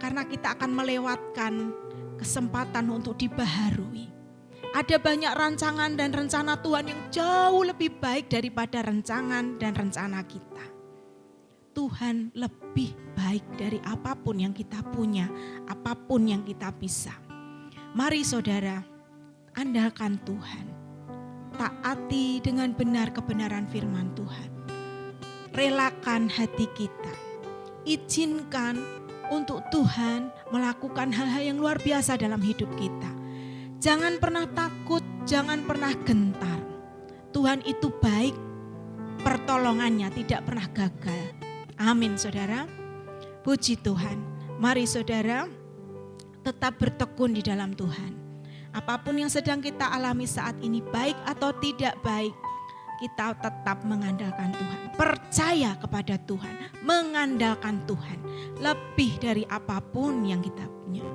Karena kita akan melewatkan kesempatan untuk dibaharui. Ada banyak rancangan dan rencana Tuhan yang jauh lebih baik daripada rancangan dan rencana kita. Tuhan lebih baik dari apapun yang kita punya, apapun yang kita bisa. Mari saudara, andalkan Tuhan. Taati dengan benar kebenaran firman Tuhan. Relakan hati kita. Izinkan untuk Tuhan melakukan hal-hal yang luar biasa dalam hidup kita. Jangan pernah takut, jangan pernah gentar. Tuhan itu baik, pertolongannya tidak pernah gagal. Amin saudara. Puji Tuhan. Mari saudara tetap bertekun di dalam Tuhan. Apapun yang sedang kita alami saat ini, baik atau tidak baik, kita tetap mengandalkan Tuhan. Percaya kepada Tuhan, mengandalkan Tuhan lebih dari apapun yang kita punya.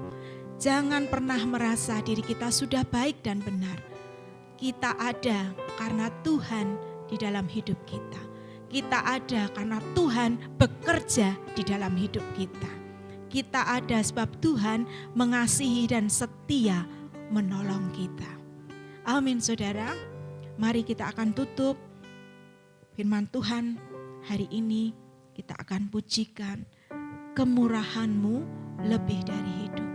Jangan pernah merasa diri kita sudah baik dan benar. Kita ada karena Tuhan di dalam hidup kita. Kita ada karena Tuhan bekerja di dalam hidup kita. Kita ada sebab Tuhan mengasihi dan setia menolong kita. Amin saudara. Mari kita akan tutup firman Tuhan hari ini. Kita akan pujikan kemurahan-Mu lebih dari hidup.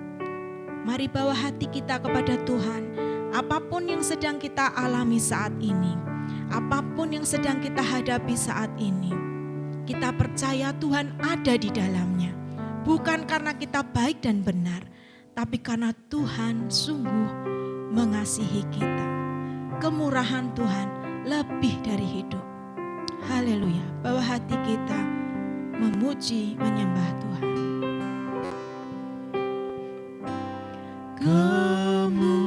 Mari bawa hati kita kepada Tuhan. Apapun yang sedang kita alami saat ini, apapun yang sedang kita hadapi saat ini, kita percaya Tuhan ada di dalamnya. Bukan karena kita baik dan benar, tapi karena Tuhan sungguh mengasihi kita. Kemurahan Tuhan lebih dari hidup. Haleluya. Bawa hati kita memuji, menyembah Tuhan. Kemurahan-Mu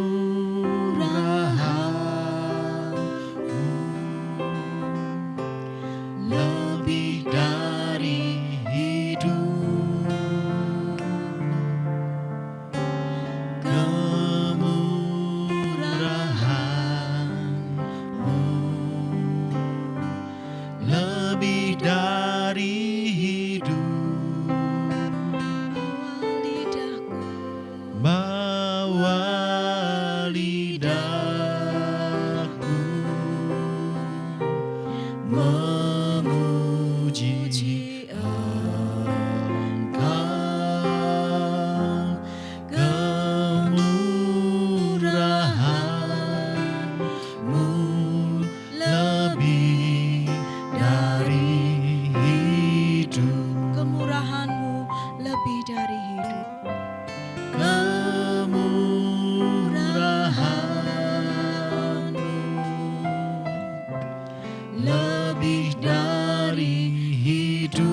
lebih dari hidup. Engkau, kemurahan-Mu lebih dari hidup. Kemurahan-Mu lebih dari hidup. Kemurahan-Mu lebih dari hidup.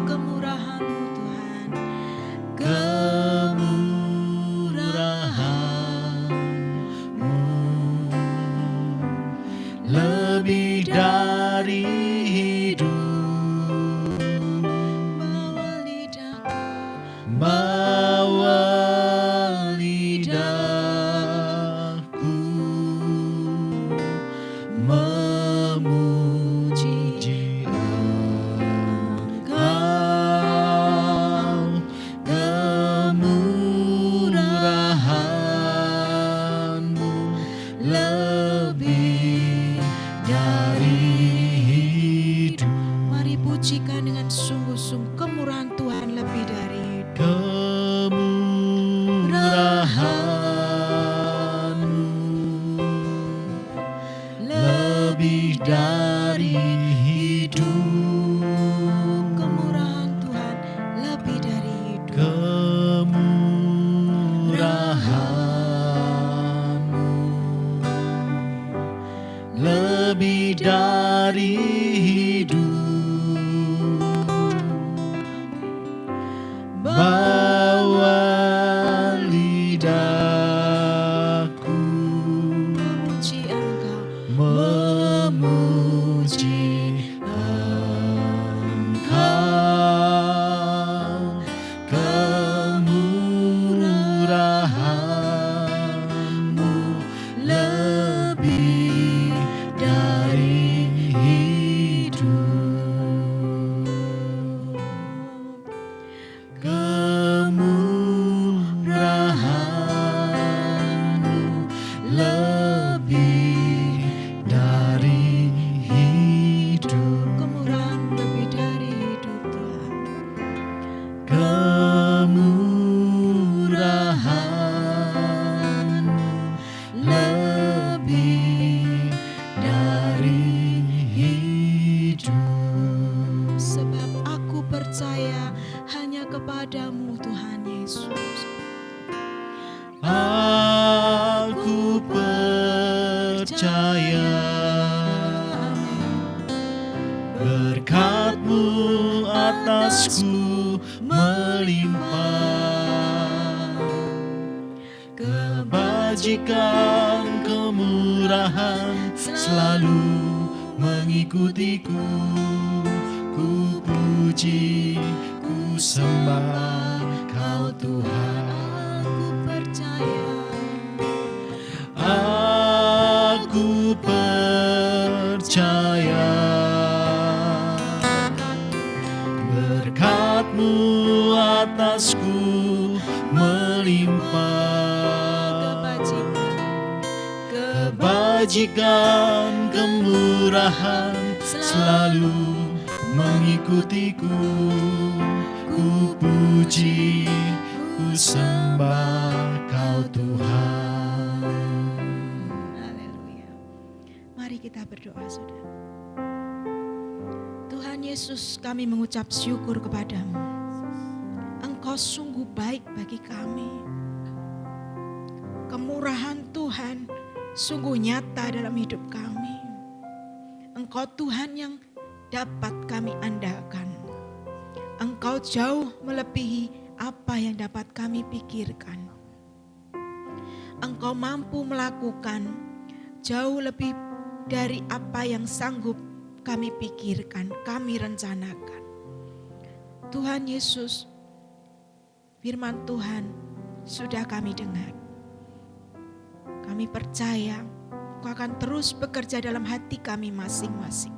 Kemurahan-Mu Tuhan. Kemurahan-Mu lebih dari hidup. Bawa lidahku Bawa lidahku memuji Engkau, kemurahan-Mu lebih dari hidup. Mari pujikan dengan sungguh-sungguh, kemurahan Tuhan lebih dari hidup. Kemurahan-Mu lebih dari hidup. Kemurahan Tuhan lebih dari hidup. Kemurahan-Mu lebih dari hidup. Bawa lidahku Memuji Engkau. memuji Engkau, kemurahan-Mu lebih dari hidup. Kemurahan-Mu lebih dari hidup. Kemurahan lebih dari hidup Tuhan. Kemurahan-Mu lebih dari hidup. Sebab aku percaya hanya kepadamu Tuhan Yesus. Aku percaya berkat-Mu atasku melimpah. Kebajikan, kemurahan selalu mengikutiku. Ku puji, ku sembah Kau Tuhan. Aku percaya. Aku percaya berkat-Mu atasku melimpah. Kebajikan, kemurahan selalu mengikutiku. Ku puji, ku sembah Kau Tuhan. Haleluya. Mari kita berdoa, saudara. Tuhan Yesus, kami mengucap syukur kepadamu. Engkau sungguh baik bagi kami. Kemurahan Tuhan sungguh nyata dalam hidup kami. Engkau Tuhan yang dapat kami andalkan. Engkau jauh melebihi apa yang dapat kami pikirkan. Engkau mampu melakukan jauh lebih dari apa yang sanggup kami pikirkan, kami rencanakan. Tuhan Yesus, firman Tuhan sudah kami dengar. Kami percaya Engkau akan terus bekerja dalam hati kami masing-masing.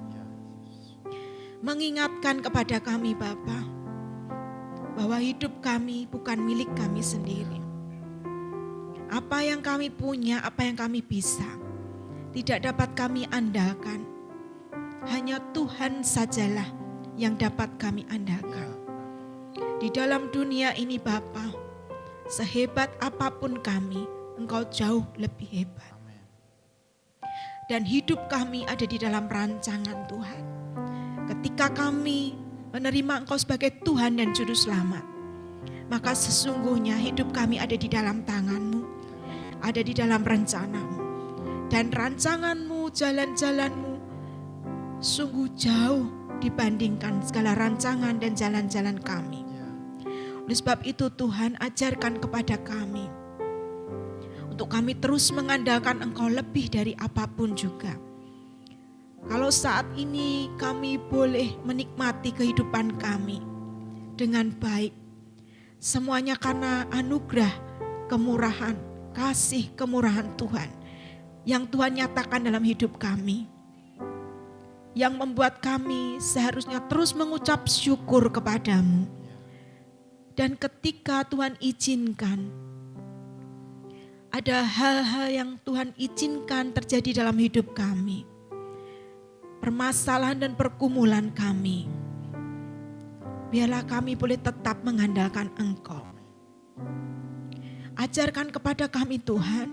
Mengingatkan kepada kami Bapa, bahwa hidup kami bukan milik kami sendiri. Apa yang kami punya, apa yang kami bisa, tidak dapat kami andalkan. Hanya Tuhan sajalah yang dapat kami andalkan. Di dalam dunia ini Bapa, sehebat apapun kami, Engkau jauh lebih hebat. Dan hidup kami ada di dalam rancangan Tuhan. Ketika kami menerima Engkau sebagai Tuhan dan Juru Selamat, maka sesungguhnya hidup kami ada di dalam tangan-Mu, ada di dalam rencana-Mu. Dan rancangan-Mu, jalan-jalan-Mu sungguh jauh dibandingkan segala rancangan dan jalan-jalan kami. Oleh sebab itu Tuhan, ajarkan kepada kami untuk kami terus mengandalkan Engkau lebih dari apapun juga. Kalau saat ini kami boleh menikmati kehidupan kami dengan baik, semuanya karena anugerah, kemurahan, kasih kemurahan Tuhan yang Tuhan nyatakan dalam hidup kami, yang membuat kami seharusnya terus mengucap syukur kepadamu. Dan ketika Tuhan izinkan, ada hal-hal yang Tuhan izinkan terjadi dalam hidup kami, permasalahan dan pergumulan kami, biarlah kami boleh tetap mengandalkan Engkau. Ajarkan kepada kami Tuhan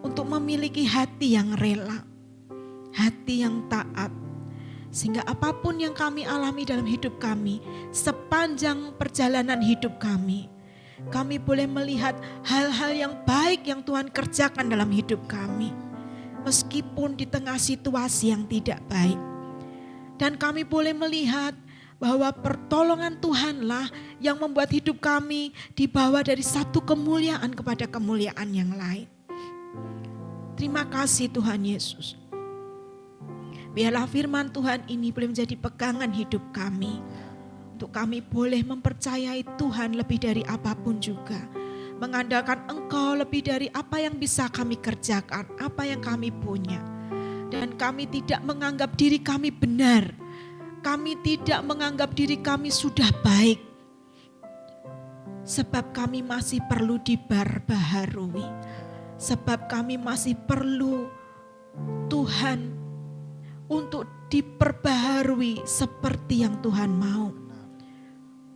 untuk memiliki hati yang rela, hati yang taat, sehingga apapun yang kami alami dalam hidup kami, sepanjang perjalanan hidup kami boleh melihat hal-hal yang baik yang Tuhan kerjakan dalam hidup kami, meskipun di tengah situasi yang tidak baik. Dan kami boleh melihat bahwa pertolongan Tuhanlah yang membuat hidup kami dibawa dari satu kemuliaan kepada kemuliaan yang lain. Terima kasih Tuhan Yesus. Biarlah firman Tuhan ini boleh menjadi pegangan hidup kami. Untuk kami boleh mempercayai Tuhan lebih dari apapun juga. Mengandalkan Engkau lebih dari apa yang bisa kami kerjakan, apa yang kami punya. Dan kami tidak menganggap diri kami benar. Kami tidak menganggap diri kami sudah baik. Sebab kami masih perlu diperbaharui. Sebab kami masih perlu Tuhan untuk diperbaharui seperti yang Tuhan mau.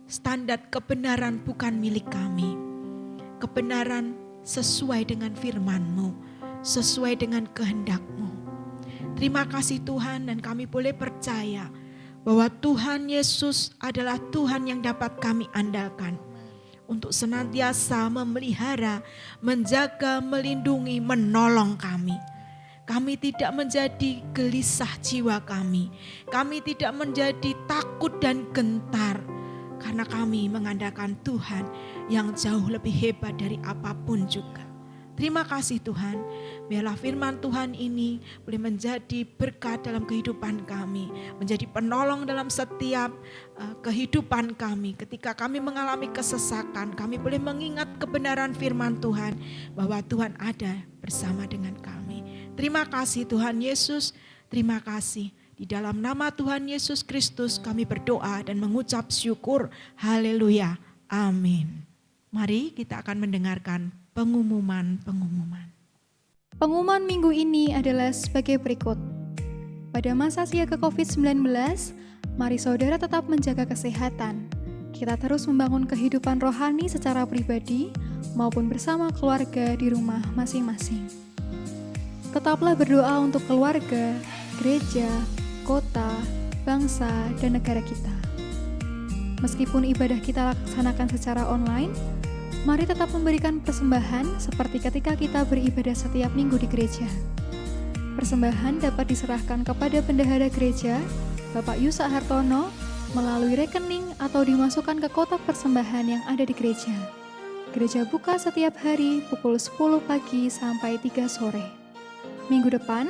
Standar kebenaran bukan milik kami. Kebenaran sesuai dengan firman-Mu, sesuai dengan kehendak-Mu. Terima kasih Tuhan, dan kami boleh percaya bahwa Tuhan Yesus adalah Tuhan yang dapat kami andalkan untuk senantiasa memelihara, menjaga, melindungi, menolong kami. Kami tidak menjadi gelisah jiwa kami. Kami tidak menjadi takut dan gentar karena kami mengandalkan Tuhan yang jauh lebih hebat dari apapun juga. Terima kasih Tuhan, biarlah firman Tuhan ini boleh menjadi berkat dalam kehidupan kami, menjadi penolong dalam setiap kehidupan kami. Ketika kami mengalami kesesakan, kami boleh mengingat kebenaran firman Tuhan bahwa Tuhan ada bersama dengan kami. Terima kasih Tuhan Yesus, terima kasih. Di dalam nama Tuhan Yesus Kristus kami berdoa dan mengucap syukur. Haleluya, amin. Mari kita akan mendengarkan pengumuman. Pengumuman minggu ini adalah sebagai berikut. Pada masa siaga COVID-19, mari saudara tetap menjaga kesehatan. Kita terus membangun kehidupan rohani secara pribadi maupun bersama keluarga di rumah masing-masing. Tetaplah berdoa untuk keluarga, gereja, kota, bangsa, dan negara kita. Meskipun ibadah kita laksanakan secara online, mari tetap memberikan persembahan seperti ketika kita beribadah setiap minggu di gereja. Persembahan dapat diserahkan kepada bendahara gereja, Bapak Yusa Hartono, melalui rekening atau dimasukkan ke kotak persembahan yang ada di gereja. Gereja buka setiap hari pukul 10 pagi sampai 3 sore. Minggu depan,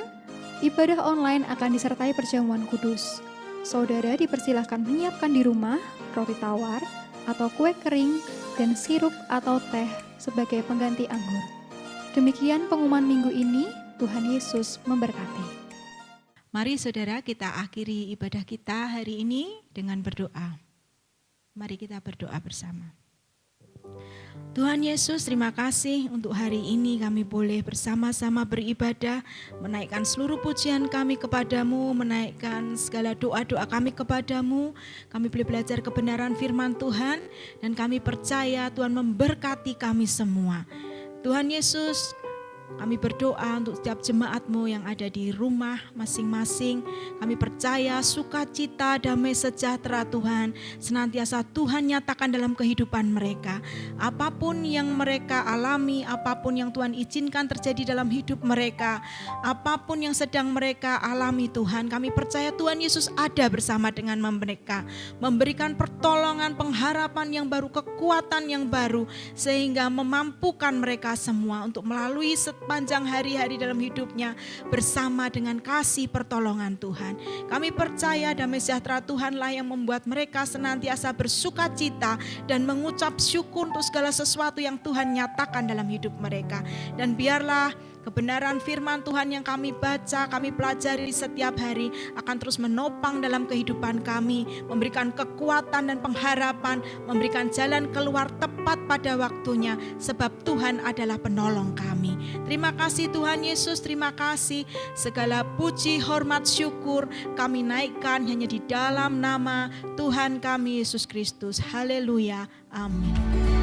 ibadah online akan disertai perjamuan kudus. Saudara dipersilahkan menyiapkan di rumah roti tawar atau kue kering dan sirup atau teh sebagai pengganti anggur. Demikian pengumuman minggu ini, Tuhan Yesus memberkati. Mari saudara kita akhiri ibadah kita hari ini dengan berdoa. Mari kita berdoa bersama. Tuhan Yesus, terima kasih untuk hari ini kami boleh bersama-sama beribadah, menaikkan seluruh pujian kami kepadamu, menaikkan segala doa-doa kami kepadamu. Kami boleh belajar kebenaran firman Tuhan dan kami percaya Tuhan memberkati kami semua. Tuhan Yesus, kami berdoa untuk setiap jemaat-Mu yang ada di rumah masing-masing. Kami percaya sukacita, damai sejahtera Tuhan senantiasa Tuhan nyatakan dalam kehidupan mereka. Apapun yang mereka alami, apapun yang Tuhan izinkan terjadi dalam hidup mereka, apapun yang sedang mereka alami Tuhan, kami percaya Tuhan Yesus ada bersama dengan mereka, memberikan pertolongan, pengharapan yang baru, kekuatan yang baru, sehingga memampukan mereka semua untuk melalui sepanjang hari-hari dalam hidupnya bersama dengan kasih pertolongan Tuhan. Kami percaya damai sejahtera Tuhanlah yang membuat mereka senantiasa bersukacita dan mengucap syukur untuk segala sesuatu yang Tuhan nyatakan dalam hidup mereka. Dan biarlah kebenaran firman Tuhan yang kami baca, kami pelajari setiap hari akan terus menopang dalam kehidupan kami, memberikan kekuatan dan pengharapan, memberikan jalan keluar tepat pada waktunya, sebab Tuhan adalah penolong kami. Terima kasih Tuhan Yesus, terima kasih. Segala puji, hormat, syukur kami naikkan hanya di dalam nama Tuhan kami Yesus Kristus. Haleluya, amin.